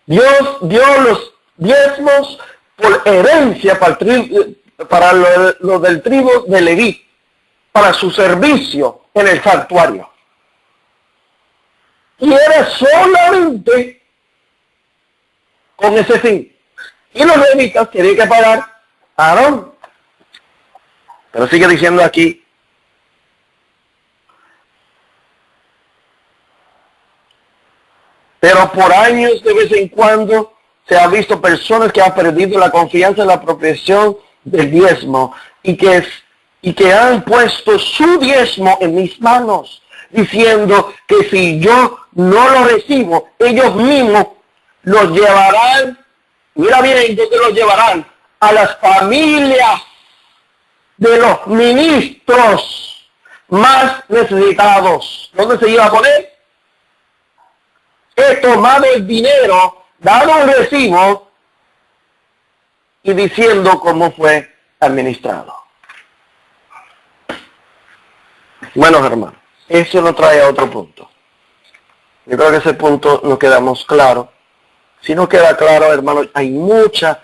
Dios dio los diezmos por herencia para lo del tribu de Leví, para su servicio en el santuario. Y era solamente con ese fin. Y los levitas tenían que pagar a Aarón. Pero sigue diciendo aquí: pero por años, de vez en cuando, se ha visto personas que han perdido la confianza en la apropiación del diezmo y que han puesto su diezmo en mis manos, diciendo que si yo no lo recibo, ellos mismos los llevarán, mira bien, ¿dónde los llevarán? A las familias de los ministros más necesitados. ¿Dónde se iba a poner? He tomado el dinero, dado un recibo y diciendo cómo fue administrado. Bueno, hermanos, eso nos trae a otro punto. Yo creo que ese punto nos quedamos claro. Si no queda claro, hermanos, hay muchas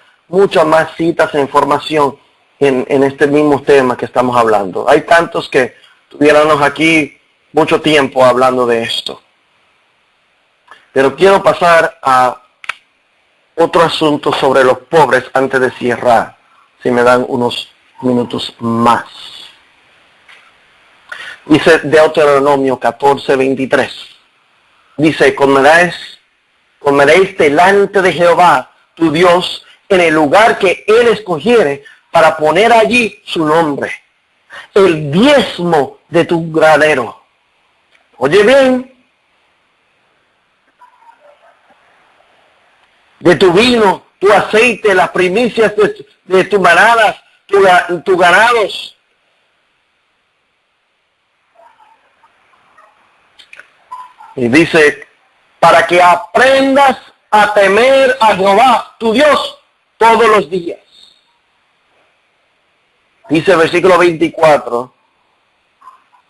más citas e información en este mismo tema que estamos hablando. Hay tantos que tuviéramos aquí mucho tiempo hablando de esto. Pero quiero pasar a otro asunto sobre los pobres antes de cerrar, si me dan unos minutos más. Dice Deuteronomio 14:23. Dice, comeréis delante de Jehová, tu Dios, en el lugar que Él escogiere para poner allí su nombre. El diezmo de tu granero. Oye bien. De tu vino, tu aceite, las primicias de tus manadas, tus ganados. Y dice, para que aprendas a temer a Jehová, tu Dios, todos los días. Dice el versículo 24.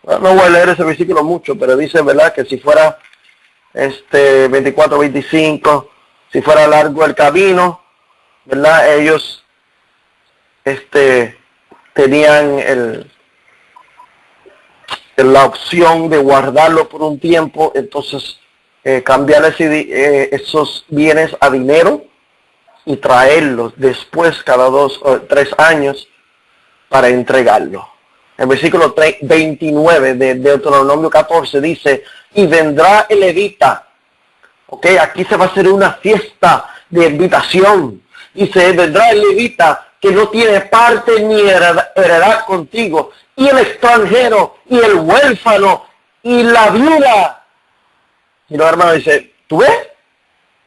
No voy a leer ese versículo mucho, pero dice, ¿verdad? Que si fuera 24, 25, si fuera largo el camino, ¿verdad? Ellos tenían la opción de guardarlo por un tiempo, entonces cambiar esos bienes a dinero y traerlos después cada 2 o 3 años para entregarlo. El versículo 29 de Deuteronomio 14 dice, y vendrá el levita. Ok, aquí se va a hacer una fiesta de invitación. Dice, vendrá el levita que no tiene parte ni heredad contigo, y el extranjero, y el huérfano, y la viuda. Y los hermanos dicen, ¿tú ves?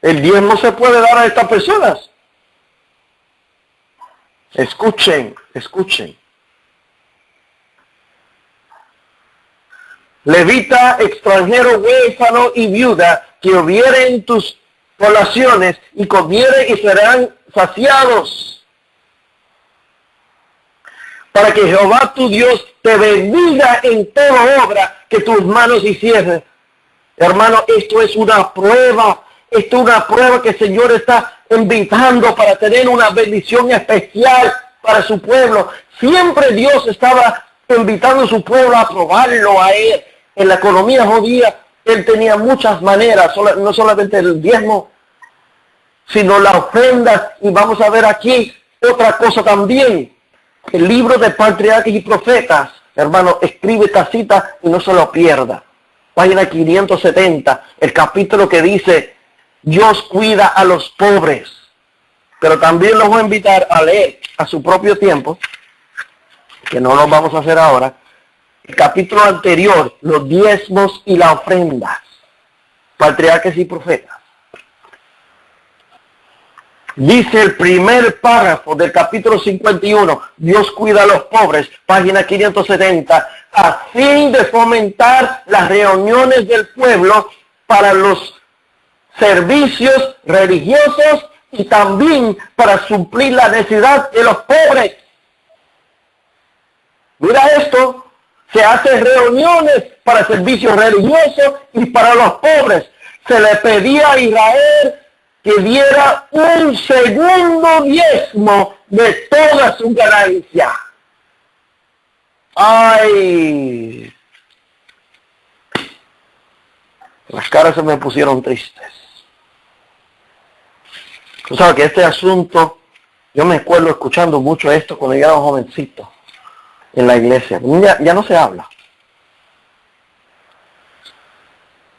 El diezmo se puede dar a estas personas. Escuchen. Levita, extranjero, huérfano y viuda, que hubiere en tus poblaciones y comiere y serán saciados. Para que Jehová tu Dios te bendiga en toda obra que tus manos hicieren. Hermano, esto es una prueba. Esto es una prueba que el Señor está invitando para tener una bendición especial para su pueblo. Siempre Dios estaba invitando a su pueblo a probarlo a Él. En la economía judía, Él tenía muchas maneras, no solamente el diezmo, sino la ofrenda. Y vamos a ver aquí otra cosa también. El libro de Patriarcas y Profetas, hermano, escribe esta cita y no se lo pierda. Página 570, el capítulo que dice, Dios cuida a los pobres. Pero también los voy a invitar a leer a su propio tiempo, que no lo vamos a hacer ahora, el capítulo anterior, los diezmos y las ofrendas, Patriarcas y Profetas. Dice el primer párrafo del capítulo 51, Dios cuida a los pobres, página 570, a fin de fomentar las reuniones del pueblo para los servicios religiosos y también para suplir la necesidad de los pobres. Mira esto, se hacen reuniones para servicios religiosos y para los pobres. Se le pedía a Israel que diera un segundo diezmo de toda su ganancia. ¡Ay! Las caras se me pusieron tristes. Tú sabes que este asunto, yo me acuerdo escuchando mucho esto cuando yo era un jovencito en la iglesia. Ya no se habla.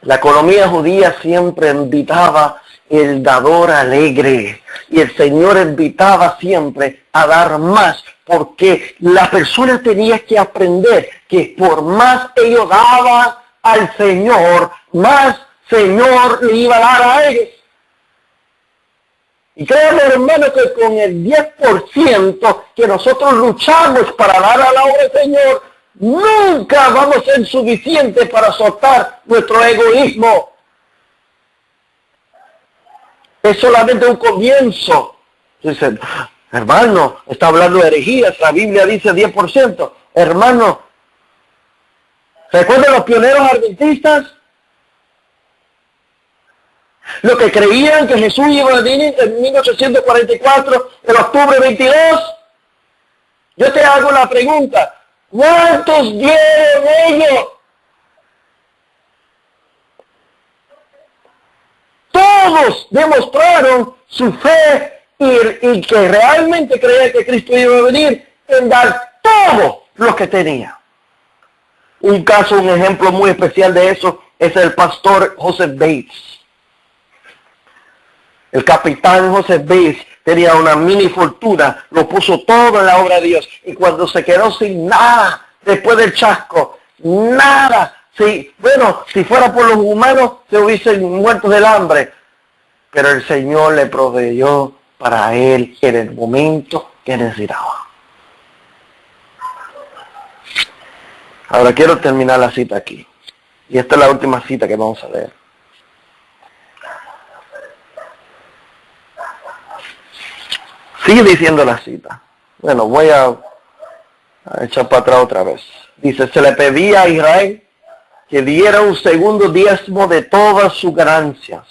La economía judía siempre invitaba el dador alegre. Y el Señor invitaba siempre a dar más. Porque la persona tenía que aprender que por más ellos daban al Señor, más Señor le iba a dar a ellos. Y créanme, hermano, que con el 10% que nosotros luchamos para dar a la obra del Señor, nunca vamos a ser suficientes para soltar nuestro egoísmo. Es solamente un comienzo. Dicen, hermano, está hablando de herejías, la Biblia dice 10%. Hermano, ¿recuerdan los pioneros adventistas? Los que creían que Jesús iba a venir en 1844, en octubre 22. Yo te hago la pregunta, ¿cuántos dieron ellos? todos demostraron su fe y que realmente creían que Cristo iba a venir en dar todo lo que tenía. Un ejemplo muy especial de eso es el pastor Joseph Bates. El capitán Joseph Bates tenía una mini fortuna, lo puso todo en la obra de Dios. Y cuando se quedó sin nada, después del chasco, nada. Si fuera por los humanos, se hubiesen muerto del hambre. Pero el Señor le proveyó para él en el momento que necesitaba. Ahora quiero terminar la cita aquí. Y esta es la última cita que vamos a leer. Sigue diciendo la cita. Bueno, voy a echar para atrás otra vez. Dice, se le pedía a Israel que diera un segundo diezmo de todas sus ganancias.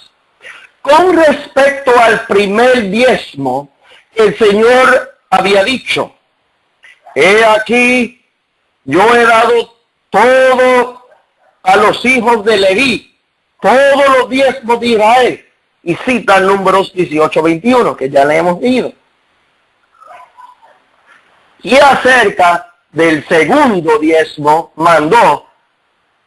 Con respecto al primer diezmo, el Señor había dicho, he aquí, yo he dado todo a los hijos de Leví, todos los diezmos de Israel. Y cita Números 18:21, que ya le hemos leído. Y acerca del segundo diezmo mandó,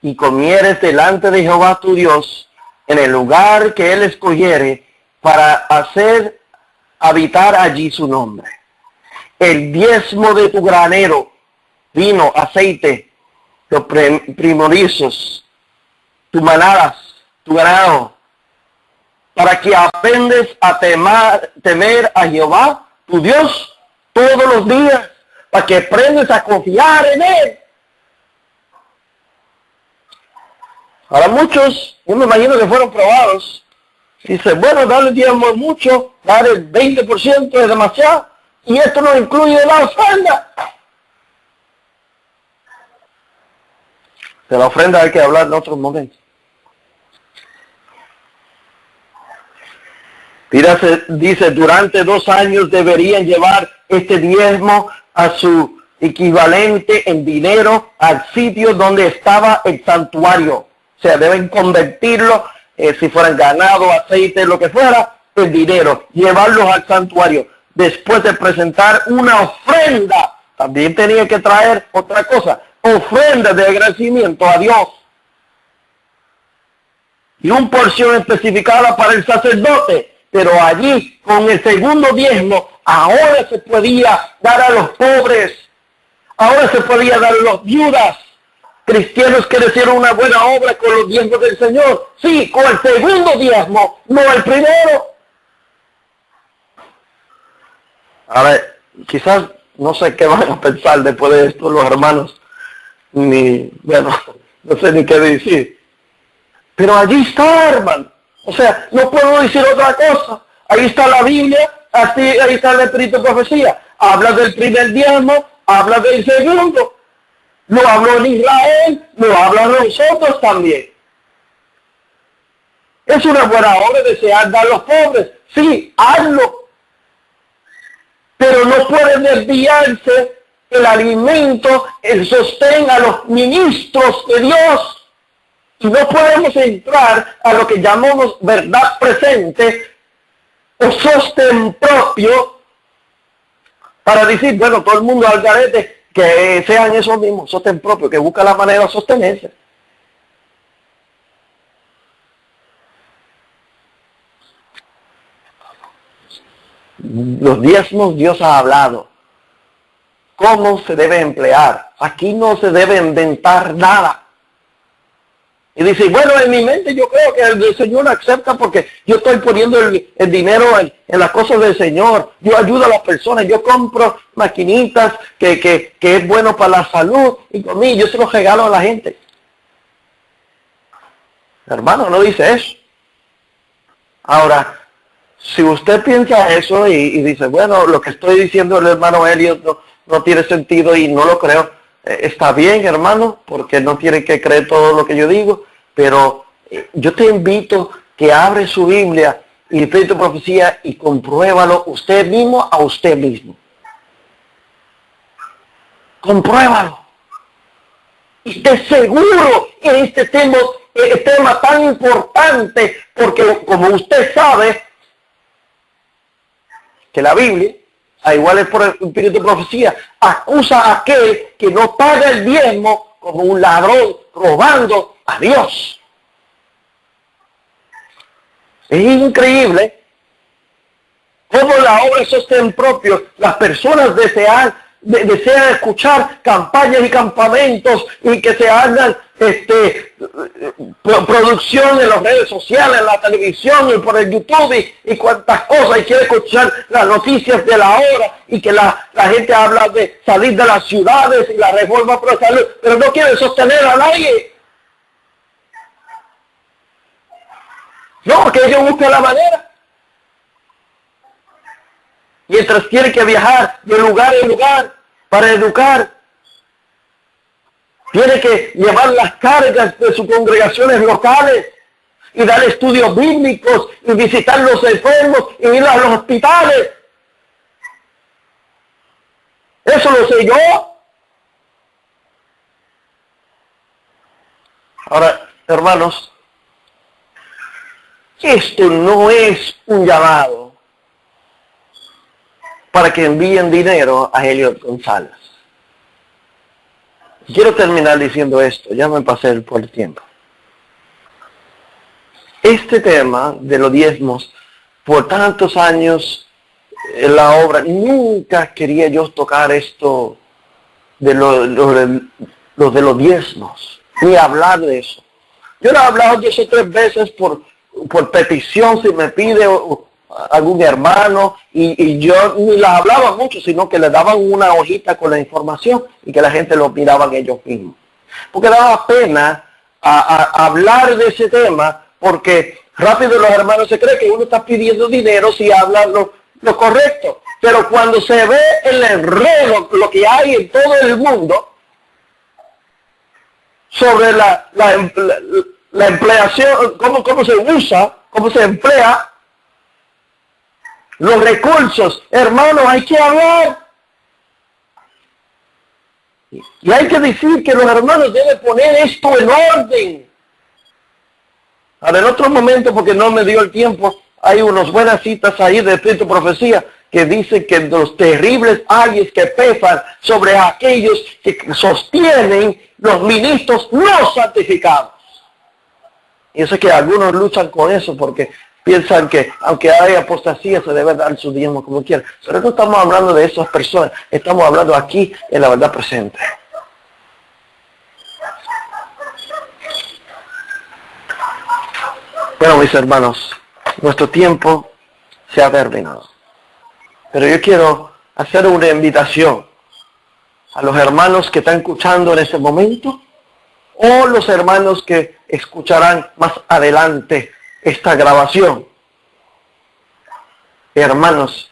y comieres delante de Jehová tu Dios, en el lugar que él escogiere, para hacer habitar allí su nombre. El diezmo de tu granero, vino, aceite, los primorizos, tus manadas, tu ganado, para que aprendes a temer a Jehová, tu Dios, todos los días, para que aprendes a confiar en él. Ahora muchos, yo me imagino que fueron probados. Dice, bueno, darle diezmo mucho, dar el 20% es demasiado, y esto no incluye la ofrenda. De la ofrenda hay que hablar en otros momentos. Dice, durante 2 años deberían llevar este diezmo a su equivalente en dinero al sitio donde estaba el santuario. O sea, deben convertirlo, si fueran ganado, aceite, lo que fuera, en dinero, llevarlos al santuario. Después de presentar una ofrenda, también tenía que traer otra cosa, ofrenda de agradecimiento a Dios. Y una porción especificada para el sacerdote. Pero allí, con el segundo diezmo, ahora se podía dar a los pobres. Ahora se podía dar a los viudas. Cristianos que hicieron una buena obra con los diezmos del Señor. Sí, con el segundo diezmo, no el primero. A ver, quizás no sé qué van a pensar después de esto los hermanos. No sé ni qué decir. Pero allí está, hermano. O sea, no puedo decir otra cosa. Ahí está la Biblia, ahí está el Espíritu de Profecía. Habla del primer diezmo, habla del segundo. Lo habló en Israel, lo habla nosotros también. Es una buena obra desear dar a los pobres. Sí, hazlo. Pero no puede desviarse el alimento, el sostén a los ministros de Dios. Y no podemos entrar a lo que llamamos verdad presente o sostén propio para decir, bueno, todo el mundo al garete, que sean esos mismos, sostén propio, que busca la manera de sostenerse. Los diezmos Dios ha hablado. ¿Cómo se debe emplear? Aquí no se debe inventar nada. Y dice, bueno, en mi mente yo creo que el Señor acepta porque yo estoy poniendo el dinero en las cosas del Señor. Yo ayudo a las personas, yo compro maquinitas que es bueno para la salud y conmigo yo se los regalo a la gente. Hermano, no dice eso. Ahora, si usted piensa eso y dice, bueno, lo que estoy diciendo el hermano Elliot no tiene sentido y no lo creo. Está bien, hermano, porque no tiene que creer todo lo que yo digo, pero yo te invito que abre su Biblia y el Espíritu de Profecía y compruébalo usted mismo a usted mismo. Compruébalo. Y esté seguro en este tema tan importante Porque como usted sabe que la Biblia, a igual por el espíritu de profecía, acusa a aquel que no paga el diezmo como un ladrón robando a Dios. Es increíble cómo la obra de sostén propio, las personas desean escuchar campañas y campamentos y que se hagan producción en las redes sociales, en la televisión y por el YouTube y cuantas cosas, y quiere escuchar las noticias de la hora y que la gente habla de salir de las ciudades y la reforma pro salud, pero no quiere sostener a nadie. No, porque ellos buscan la manera. Mientras tiene que viajar de lugar en lugar para educar, tiene que llevar las cargas de sus congregaciones locales y dar estudios bíblicos y visitar los enfermos y ir a los hospitales. Eso lo sé yo. Ahora, hermanos, esto no es un llamado para que envíen dinero a Elliot González. Quiero terminar diciendo esto, ya me pasé por el tiempo. Este tema de los diezmos, por tantos años en la obra, nunca quería yo tocar esto de los diezmos, ni hablar de eso. Yo lo he hablado 2 o 3 veces por petición, si me pide algún hermano, y yo ni las hablaba mucho, sino que le daban una hojita con la información y que la gente lo miraban ellos mismos. Porque daba pena a hablar de ese tema, porque rápido los hermanos se creen que uno está pidiendo dinero si habla lo correcto. Pero cuando se ve el enredo, lo que hay en todo el mundo, sobre la empleación, cómo se usa, cómo se emplea, los recursos, hermanos, hay que hablar. Y hay que decir que los hermanos deben poner esto en orden. Ahora, en otro momento, porque no me dio el tiempo, hay unas buenas citas ahí de Espíritu Profecía que dicen que los terribles ayes que pesan sobre aquellos que sostienen los ministros no santificados. Y eso es que algunos luchan con eso porque piensan que aunque hay apostasía se debe dar su diezmo como quiera. Pero no estamos hablando de esas personas, estamos hablando aquí en la verdad presente. Bueno, mis hermanos, nuestro tiempo se ha terminado. Pero yo quiero hacer una invitación a los hermanos que están escuchando en ese momento o los hermanos que escucharán más adelante esta grabación. Hermanos,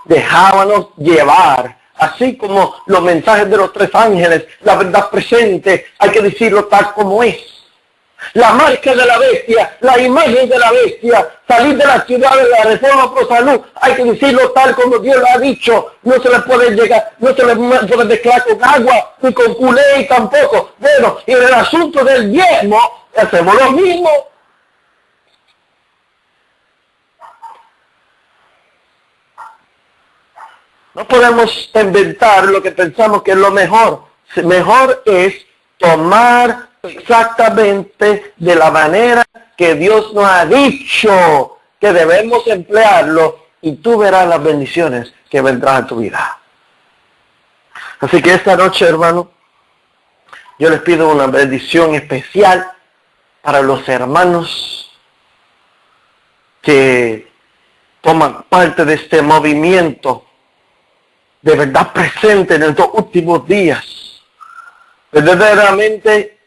dejábanos llevar, así como los mensajes de los 3 ángeles, la verdad presente, hay que decirlo tal como es. La marca de la bestia, la imagen de la bestia, salir de la ciudad de la reforma pro salud, hay que decirlo tal como Dios lo ha dicho. No se le puede llegar, no se le puede mezclar con agua, ni con culé tampoco. Bueno, y en el asunto del diezmo, hacemos lo mismo. No podemos inventar lo que pensamos que es lo mejor. Mejor es tomar exactamente de la manera que Dios nos ha dicho que debemos emplearlo y tú verás las bendiciones que vendrán a tu vida. Así que esta noche, hermano, yo les pido una bendición especial para los hermanos que toman parte de este movimiento de verdad presente en estos últimos días. Verdaderamente,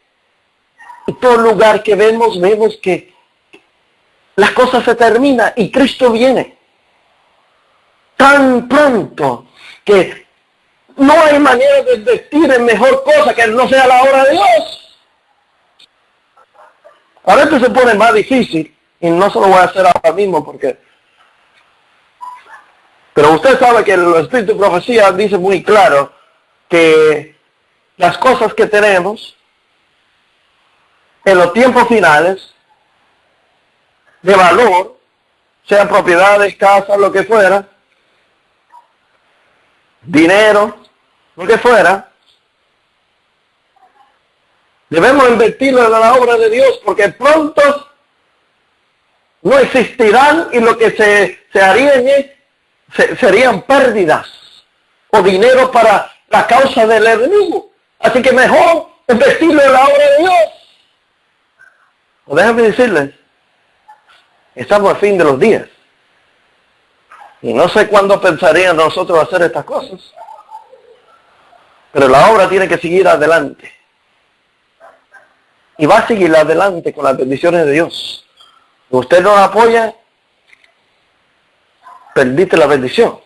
en todo lugar que vemos que las cosas se terminan y Cristo viene tan pronto que no hay manera de vestir en mejor cosa que no sea la hora de Dios. A veces se pone más difícil y no se lo voy a hacer ahora mismo pero usted sabe que el Espíritu de Profecía dice muy claro que las cosas que tenemos en los tiempos finales de valor, sean propiedades, casas, lo que fuera, dinero, lo que fuera, debemos invertirlo en la obra de Dios, porque pronto no existirán y lo que se harían serían pérdidas o dinero para la causa del enemigo. Así que mejor invertirlo en la obra de Dios. O déjame decirles, estamos al fin de los días. Y no sé cuándo pensarían nosotros hacer estas cosas. Pero la obra tiene que seguir adelante. Y va a seguir adelante con las bendiciones de Dios. Si usted no la apoya, perdiste la bendición.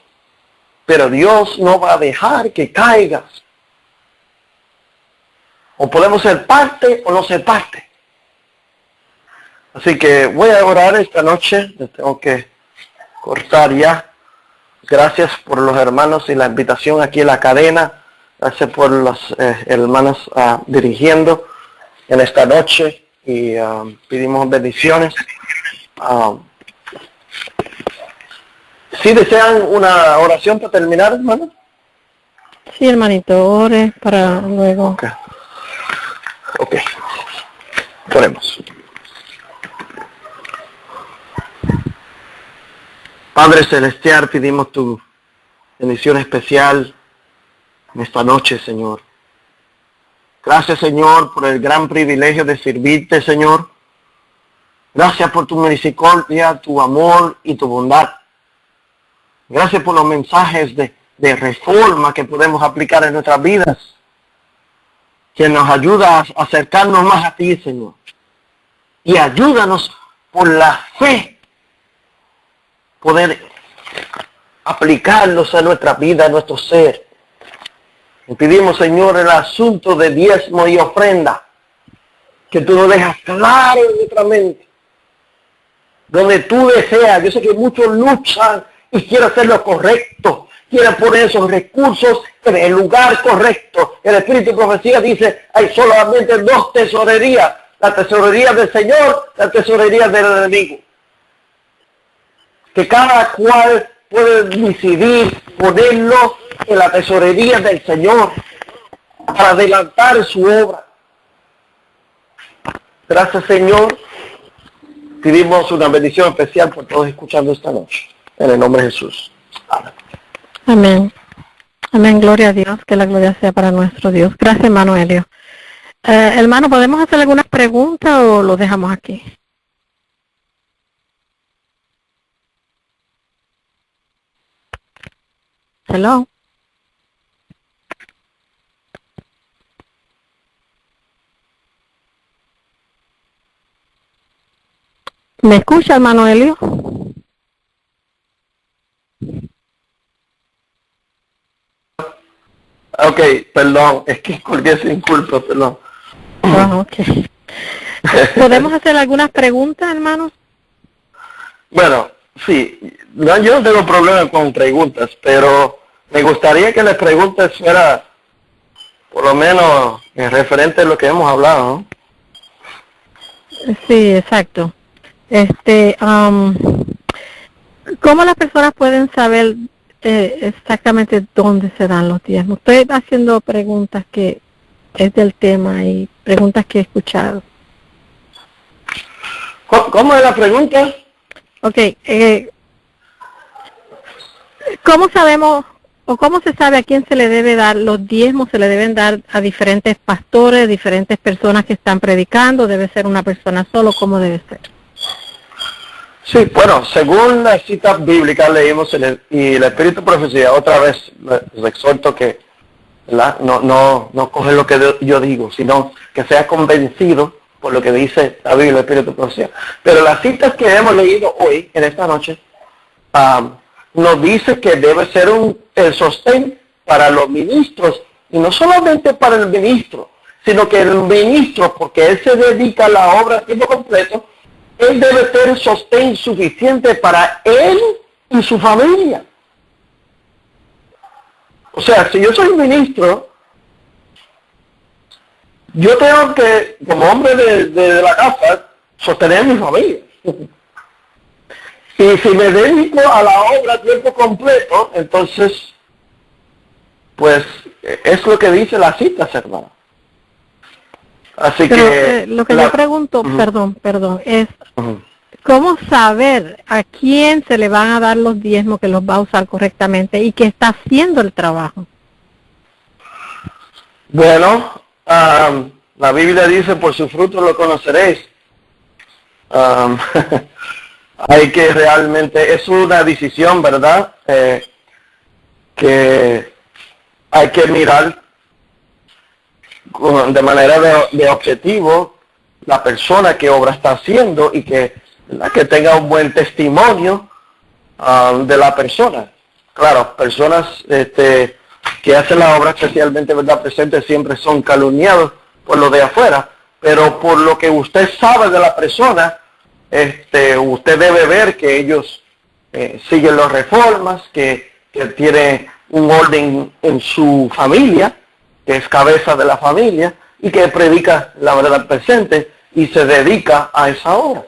Pero Dios no va a dejar que caigas. O podemos ser parte o no ser parte. Así que voy a orar esta noche. Tengo que cortar ya. Gracias por los hermanos y la invitación aquí en la cadena. Gracias por los hermanos dirigiendo en esta noche. Y pedimos bendiciones. ¿Sí desean una oración para terminar, hermano? Sí, hermanito, ore para luego. Ok. Oremos. Padre Celestial, pedimos tu bendición especial en esta noche, Señor. Gracias, Señor, por el gran privilegio de servirte, Señor. Gracias por tu misericordia, tu amor y tu bondad. Gracias por los mensajes de reforma que podemos aplicar en nuestras vidas, que nos ayuda a acercarnos más a ti, Señor. Y ayúdanos por la fe poder aplicarlos a nuestra vida, a nuestro ser. Y pedimos, Señor, el asunto de diezmo y ofrenda, que tú lo dejas claro en nuestra mente, donde tú deseas. Yo sé que muchos luchan y quieren hacer lo correcto, quieren poner esos recursos en el lugar correcto. El Espíritu de Profecía dice, hay solamente 2 tesorerías, la tesorería del Señor, la tesorería del enemigo. Que cada cual puede decidir ponerlo en la tesorería del Señor para adelantar su obra. Gracias, Señor. Pedimos una bendición especial por todos escuchando esta noche. En el nombre de Jesús. Amén. Amén. Amén, gloria a Dios, que la gloria sea para nuestro Dios. Gracias, hermano Helio. Hermano, ¿podemos hacer algunas preguntas o lo dejamos aquí? Hello. ¿Me escucha, hermano Helio? Ok, perdón, es que colgué sin culpa, perdón. Ok. ¿Podemos hacer algunas preguntas, hermano? Bueno, sí, no, yo no tengo problema con preguntas, pero me gustaría que las preguntas fueran por lo menos en referente a lo que hemos hablado, ¿no? Sí, exacto. ¿Cómo las personas pueden saber exactamente dónde se dan los diezmos? Estoy haciendo preguntas que es del tema y preguntas que he escuchado. ¿Cómo es la pregunta? Ok, ¿cómo sabemos o cómo se sabe a quién se le debe dar los diezmos? ¿Se le deben dar a diferentes pastores, diferentes personas que están predicando? ¿Debe ser una persona solo? ¿Cómo debe ser? Sí, bueno, según las citas bíblicas leímos y el Espíritu de Profecía, otra vez les exhorto que no coge lo que yo digo, sino que sea convencido por lo que dice la Biblia, el Espíritu de Profecía. Pero las citas que hemos leído hoy, en esta noche, nos dice que debe ser el sostén para los ministros, y no solamente para el ministro, sino que el ministro, porque él se dedica a la obra a tiempo completo, él debe ser sostén suficiente para él y su familia. O sea, si yo soy ministro, yo tengo que, como hombre de la casa, sostener a mi familia. Y si me dedico a la obra a tiempo completo, entonces, pues, es lo que dice la cita, hermano. Así Pero que... lo que yo pregunto, perdón, es Ujú. ¿cómo saber a quién se le van a dar los diezmos que los va a usar correctamente y que está haciendo el trabajo? Bueno, la Biblia dice, por su fruto lo conoceréis. Hay que realmente, es una decisión, ¿verdad? Que hay que mirar de manera de objetivo la persona que obra está haciendo y que tenga un buen testimonio de la persona. Claro, personas que hacen la obra, especialmente verdad presente, siempre son calumniados por lo de afuera, pero por lo que usted sabe de la persona, usted debe ver que ellos siguen las reformas, que tiene un orden en su familia, que es cabeza de la familia, y que predica la verdad presente y se dedica a esa obra.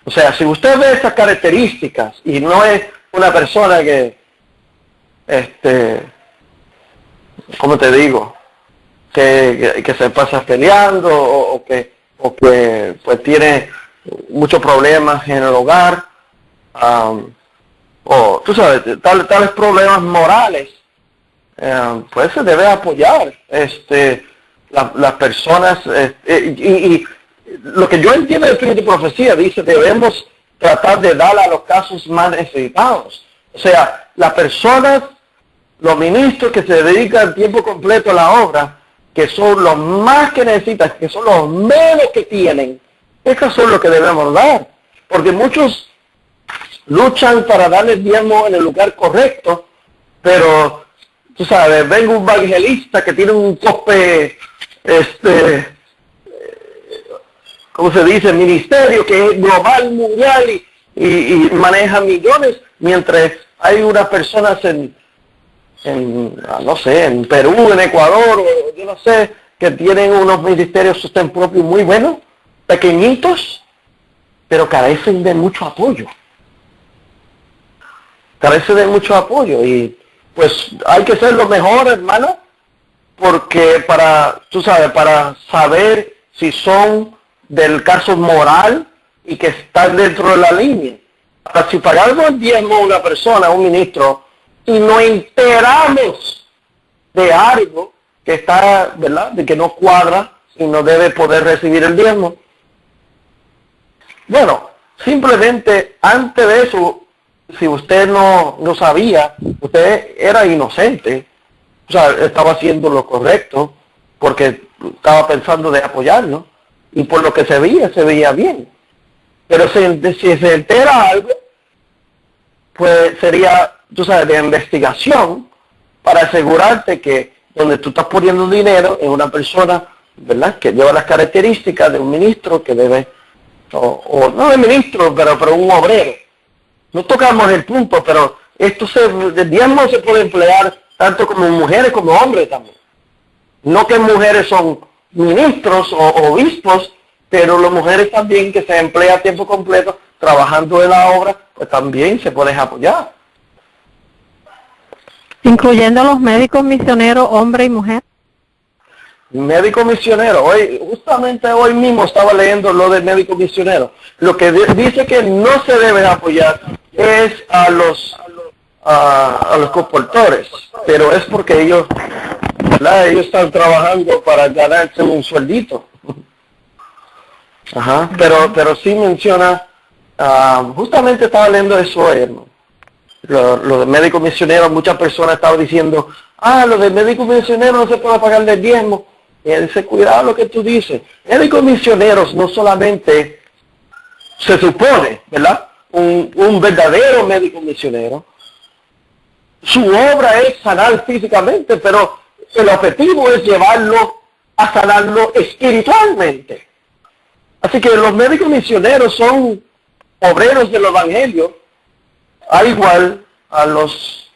O sea, si usted ve esas características y no es una persona que, ¿cómo te digo? Que se pasa peleando o que pues tiene muchos problemas en el hogar, o tú sabes, tales problemas morales, pues se debe apoyar las personas, y lo que yo entiendo del Espíritu de Profecía dice, debemos tratar de dar a los casos más necesitados. O sea, las personas, los ministros que se dedican tiempo completo a la obra, que son los más que necesitan, que son los menos que tienen, esos son los que debemos dar. Porque muchos luchan para darle el diezmo en el lugar correcto, pero, tú sabes, venga un evangelista que tiene un tope, ¿cómo se dice? Ministerio que es global, mundial y maneja millones, mientras hay unas personas no sé, en Perú, en Ecuador, o yo no sé, que tienen unos ministerios sostén propios muy buenos, pequeñitos, pero carecen de mucho apoyo. Carecen de mucho apoyo y pues hay que ser lo mejor, hermano, porque tú sabes, para saber si son del caso moral y que están dentro de la línea. Ahora, si pagamos el diezmo a una persona, a un ministro, y nos enteramos de algo que está, ¿verdad?, de que no cuadra y no debe poder recibir el diezmo. Bueno, simplemente antes de eso, si usted no sabía, usted era inocente, o sea, estaba haciendo lo correcto, porque estaba pensando de apoyarlo, y por lo que se veía bien. Pero si se entera algo, pues sería, tú sabes, de investigación para asegurarte que donde tú estás poniendo dinero es una persona, ¿verdad?, que lleva las características de un ministro que debe, o no de ministro, pero un obrero. No tocamos el punto, pero el diezmo se puede emplear tanto como mujeres como hombres también. No que mujeres son ministros o obispos, pero las mujeres también que se emplea a tiempo completo trabajando en la obra, pues también se puede apoyar. Incluyendo los médicos misioneros, hombre y mujer. Médico misionero, justamente hoy mismo estaba leyendo lo del médico misionero. Lo que dice que no se debe apoyar es a los comportores, pero es porque ellos, ¿verdad?, ellos están trabajando para ganarse un sueldito. Ajá, pero sí menciona, justamente estaba leyendo eso hoy, hermano. Lo de médico misionero, muchas personas estaban diciendo, lo de médico misionero no se puede pagar del diezmo. Y él dice, cuidado lo que tú dices. Médicos misioneros no solamente se supone, ¿verdad?, un verdadero médico misionero, su obra es sanar físicamente, pero el objetivo es llevarlo a sanarlo espiritualmente. Así que los médicos misioneros son obreros del evangelio, al igual a los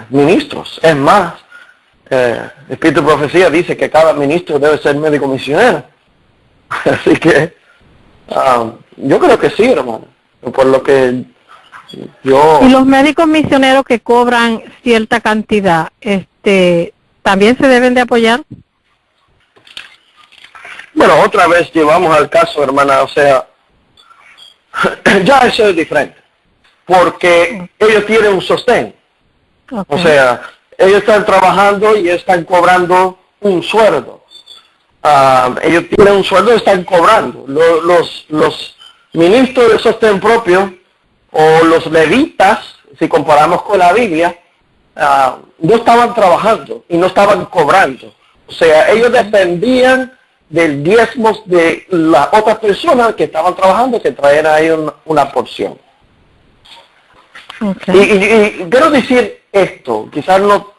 ministros. Es más, el Espíritu de Profecía dice que cada ministro debe ser médico misionero. Así que yo creo que sí, hermano. por lo que yo... Y los médicos misioneros que cobran cierta cantidad, ¿también se deben de apoyar? Bueno, otra vez llevamos al caso, hermana, o sea, ya eso es diferente, porque ellos tienen un sostén. Okay. O sea, ellos están trabajando y están cobrando un sueldo. Ellos tienen un sueldo y están cobrando. Los ministros de sostén propio o los levitas, si comparamos con la Biblia, no estaban trabajando y no estaban cobrando. O sea, ellos dependían del diezmo de las otras personas que estaban trabajando, que traían ahí una porción. Okay. Y quiero decir esto, quizás no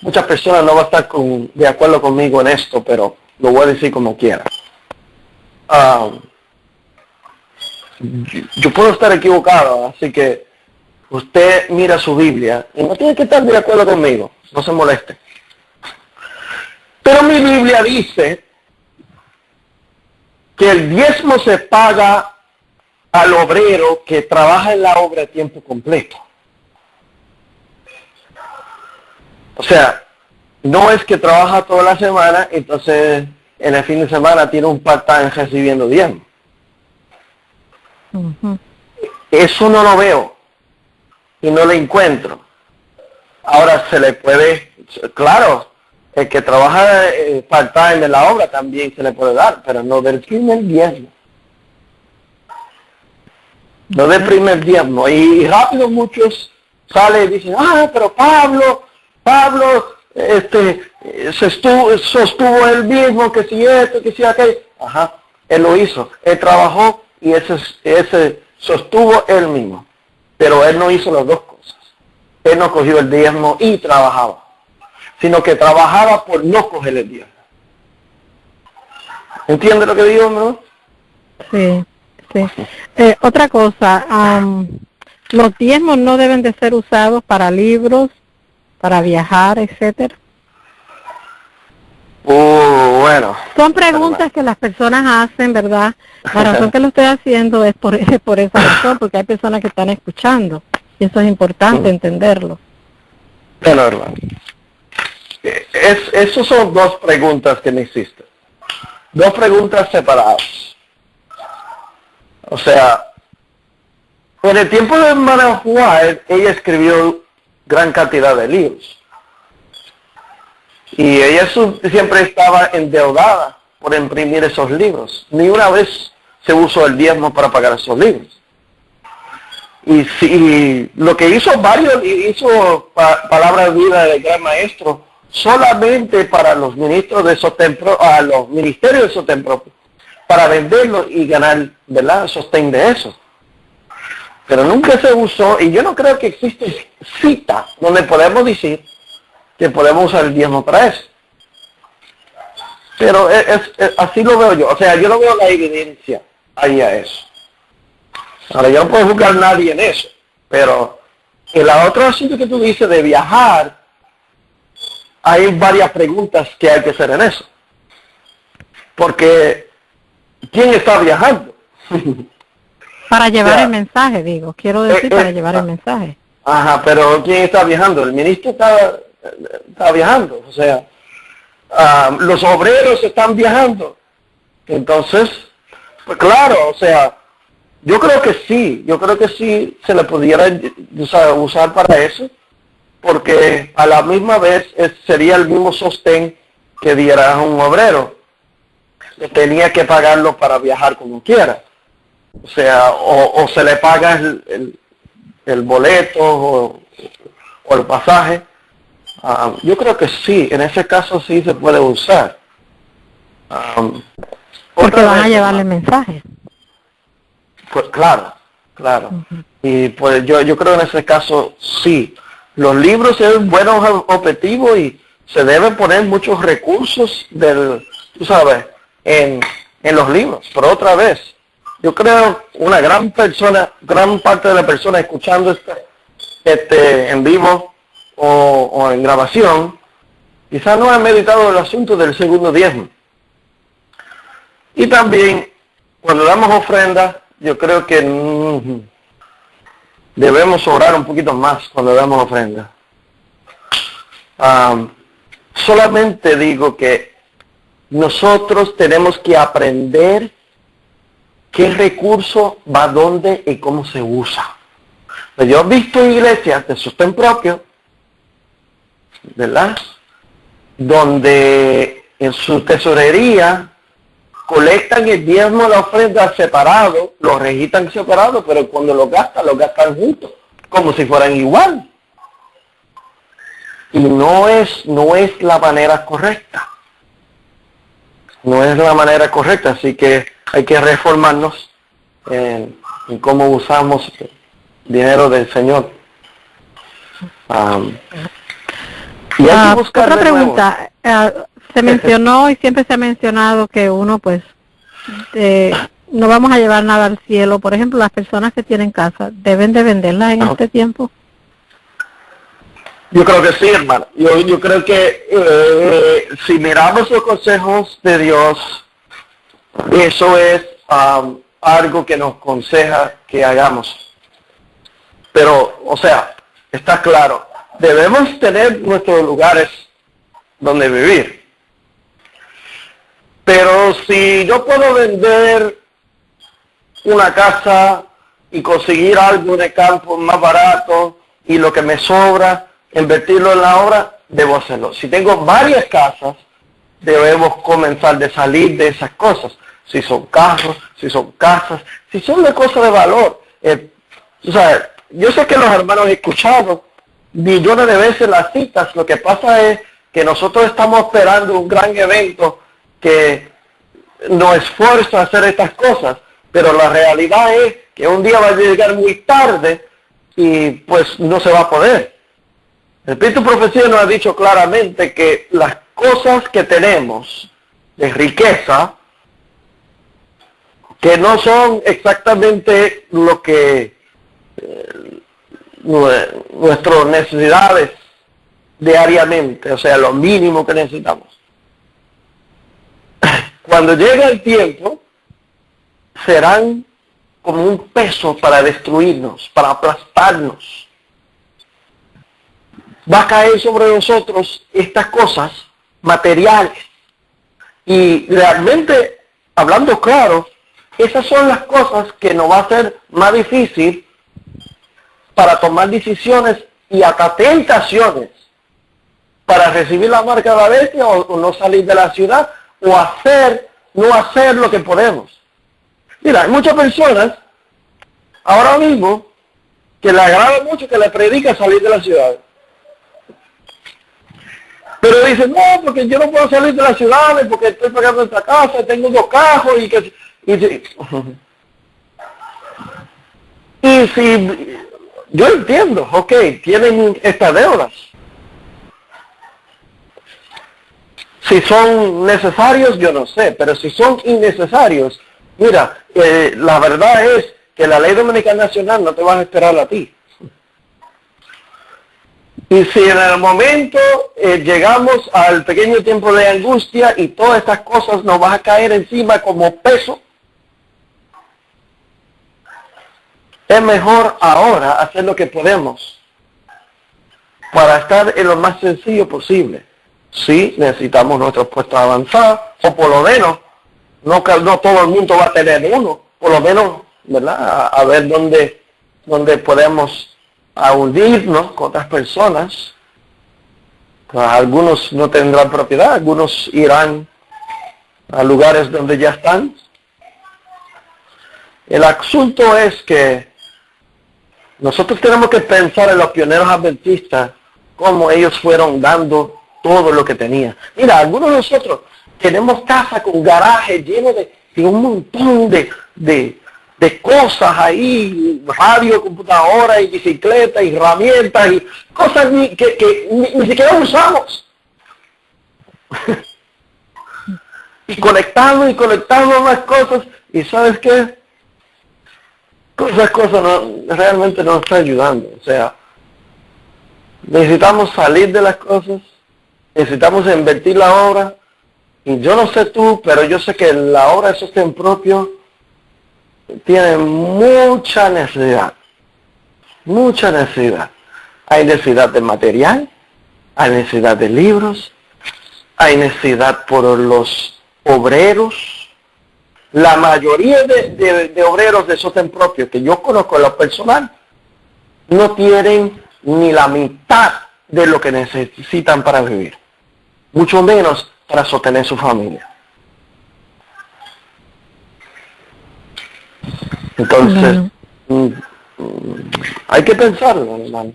muchas personas no van a estar de acuerdo conmigo en esto, pero lo voy a decir como quiera. Yo puedo estar equivocado, así que usted mira su Biblia y no tiene que estar de acuerdo conmigo, no se moleste. Pero mi Biblia dice que el diezmo se paga al obrero que trabaja en la obra a tiempo completo. O sea, no es que trabaja toda la semana, entonces en el fin de semana tiene un part-time recibiendo diezmo. Uh-huh. Eso no lo veo y no lo encuentro. Ahora se le puede, claro, el que trabaja part-time en la obra también se le puede dar, pero no del primer diezmo. No del primer diezmo. Y rápido muchos salen y dicen, pero Pablo sostuvo él mismo, que si esto, que si aquello. Ajá, él lo hizo. Él trabajó y ese sostuvo él mismo. Pero él no hizo las dos cosas. Él no cogió el diezmo y trabajaba, sino que trabajaba por no coger el diezmo. ¿Entiende lo que digo, no? Sí, sí. Otra cosa, los diezmos no deben de ser usados para libros, para viajar, etcétera. Bueno. Son preguntas que las personas hacen, ¿verdad? La razón que lo estoy haciendo es por esa razón, porque hay personas que están escuchando y eso es importante entenderlo. Bueno, hermano. Esas son dos preguntas que me hiciste. Dos preguntas separadas. O sea, en el tiempo de hermana White, ella escribió gran cantidad de libros. Y ella siempre estaba endeudada por imprimir esos libros. Ni una vez se usó el diezmo para pagar esos libros. Y lo que hizo Palabra de Vida del Gran Maestro solamente para los ministros de sostén los ministerios de sostén propio, para venderlo y ganar, ¿verdad?, sostén de eso. Pero nunca se usó, y yo no creo que existe cita donde podemos decir que podemos usar el diezmo para eso. Pero así lo veo yo, o sea, yo no veo la evidencia ahí a eso. Ahora, yo no puedo juzgar a nadie en eso, pero en la otra asunto que tú dices de viajar, hay varias preguntas que hay que hacer en eso. Porque, ¿quién está viajando? Para llevar el mensaje, quiero decir, para llevar el mensaje. Ajá, pero ¿quién está viajando? El ministro está viajando, o sea, los obreros están viajando. Entonces, pues claro, o sea, yo creo que sí se le pudiera usar para eso, porque a la misma vez sería el mismo sostén que diera un obrero, que tenía que pagarlo para viajar como quiera. O sea, o se le paga el boleto o el pasaje. Yo creo que sí, en ese caso sí se puede usar. Porque van a llevarle el mensaje. Pues claro. Uh-huh. Y pues yo creo en ese caso sí. Los libros es un buen objetivo y se deben poner muchos recursos en los libros. Pero otra vez, yo creo una gran parte de la persona escuchando en vivo o en grabación, quizás no han meditado el asunto del segundo diezmo. Y también, cuando damos ofrenda, yo creo que debemos orar un poquito más cuando damos ofrenda. Solamente digo que nosotros tenemos que aprender qué recurso va dónde y cómo se usa. Yo he visto iglesias de sostén propio, ¿verdad?, donde en su tesorería colectan el diezmo de la ofrenda separado, lo registran separado, pero cuando lo gastan juntos, como si fueran igual. Y no es la manera correcta. No es la manera correcta, así que hay que reformarnos en cómo usamos el dinero del Señor. Y hay que buscar otra de nuevo. pregunta. Se mencionó y siempre se ha mencionado que uno pues no vamos a llevar nada al cielo. Por ejemplo, las personas que tienen casa, ¿deben de venderlas en este tiempo? Yo creo que sí, hermano. Yo creo que si miramos los consejos de Dios, eso es algo que nos aconseja que hagamos. Pero, o sea, está claro, debemos tener nuestros lugares donde vivir. Pero si yo puedo vender una casa y conseguir algo de campo más barato y lo que me sobra, invertirlo en la obra, debo hacerlo. Si tengo varias casas, debemos comenzar de salir de esas cosas. Si son carros, si son casas, si son de cosas de valor. O sea, yo sé que los hermanos han escuchado millones de veces las citas. Lo que pasa es que nosotros estamos esperando un gran evento que nos esfuerza a hacer estas cosas, pero la realidad es que un día va a llegar muy tarde y pues no se va a poder. El Espíritu Profecía nos ha dicho claramente que las cosas que tenemos de riqueza, que no son exactamente lo que nuestras necesidades diariamente, o sea, lo mínimo que necesitamos. Cuando llegue el tiempo, serán como un peso para destruirnos, para aplastarnos. Va a caer sobre nosotros estas cosas materiales. Y realmente, hablando claro, esas son las cosas que nos va a hacer más difícil para tomar decisiones y hasta tentaciones para recibir la marca de la bestia o no salir de la ciudad o no hacer lo que podemos. Mira, hay muchas personas ahora mismo que le agrada mucho que le predica salir de la ciudad. Pero dicen, no, porque yo no puedo salir de las ciudades porque estoy pagando esta casa, tengo 2 carros y si yo entiendo, ok, tienen estas deudas. Si son necesarios, yo no sé, pero si son innecesarios, mira, la verdad es que la ley dominicana nacional no te va a esperar a ti. Y si en el momento llegamos al pequeño tiempo de angustia y todas estas cosas nos van a caer encima como peso, es mejor ahora hacer lo que podemos para estar en lo más sencillo posible. Sí, necesitamos nuestros puestos avanzados, o por lo menos, no todo el mundo va a tener uno, por lo menos, ¿verdad? A ver dónde podemos unirnos con otras personas. Pues algunos no tendrán propiedad, algunos irán a lugares donde ya están. El asunto es que nosotros tenemos que pensar en los pioneros adventistas, cómo ellos fueron dando todo lo que tenían. Mira, algunos de nosotros tenemos casa con garaje lleno de un montón de cosas ahí, radio, computadora y bicicleta y herramientas y cosas que ni siquiera usamos. Y conectando más cosas. ¿Y sabes qué? Esas cosas realmente no nos están ayudando. O sea, necesitamos salir de las cosas, necesitamos invertir la obra. Y yo no sé tú, pero yo sé que la obra de sostén propio tienen mucha necesidad. Mucha necesidad. Hay necesidad de material, hay necesidad de libros, hay necesidad por los obreros. La mayoría de obreros de sostén propio que yo conozco en lo personal no tienen ni la mitad de lo que necesitan para vivir, mucho menos para sostener su familia. Entonces, hay que pensarlo, hermano.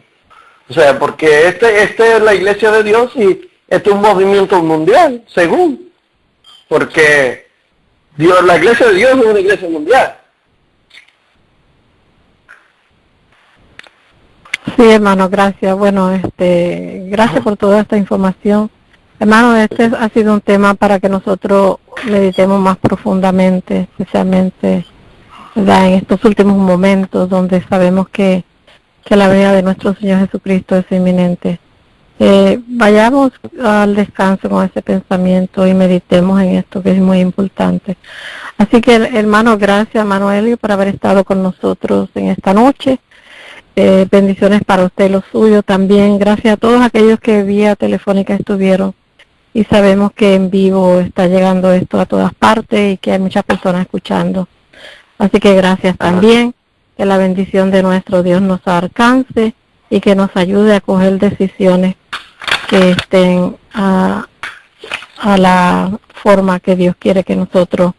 O sea, porque este es la iglesia de Dios y este es un movimiento mundial, según. Porque Dios, la iglesia de Dios es una iglesia mundial. Sí, hermano, gracias. Bueno, gracias por toda esta información. Hermano, este ha sido un tema para que nosotros meditemos más profundamente, especialmente, ¿verdad?, en estos últimos momentos donde sabemos que la venida de nuestro Señor Jesucristo es inminente. Vayamos al descanso con ese pensamiento y meditemos en esto que es muy importante. Así que, hermano, gracias, hermano Elio, por haber estado con nosotros en esta noche. Bendiciones para usted y los suyos también. Gracias a todos aquellos que vía telefónica estuvieron. Y sabemos que en vivo está llegando esto a todas partes y que hay muchas personas escuchando. Así que gracias también. Que la bendición de nuestro Dios nos alcance y que nos ayude a coger decisiones que estén a la forma que Dios quiere que nosotros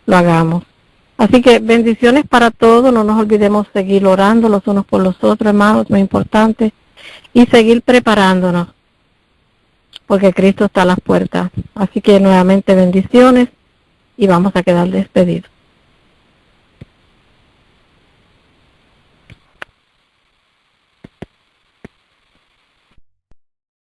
lo hagamos. Así que bendiciones para todos, no nos olvidemos seguir orando los unos por los otros, hermanos, muy importante, y seguir preparándonos, porque Cristo está a las puertas. Así que nuevamente bendiciones y vamos a quedar despedidos.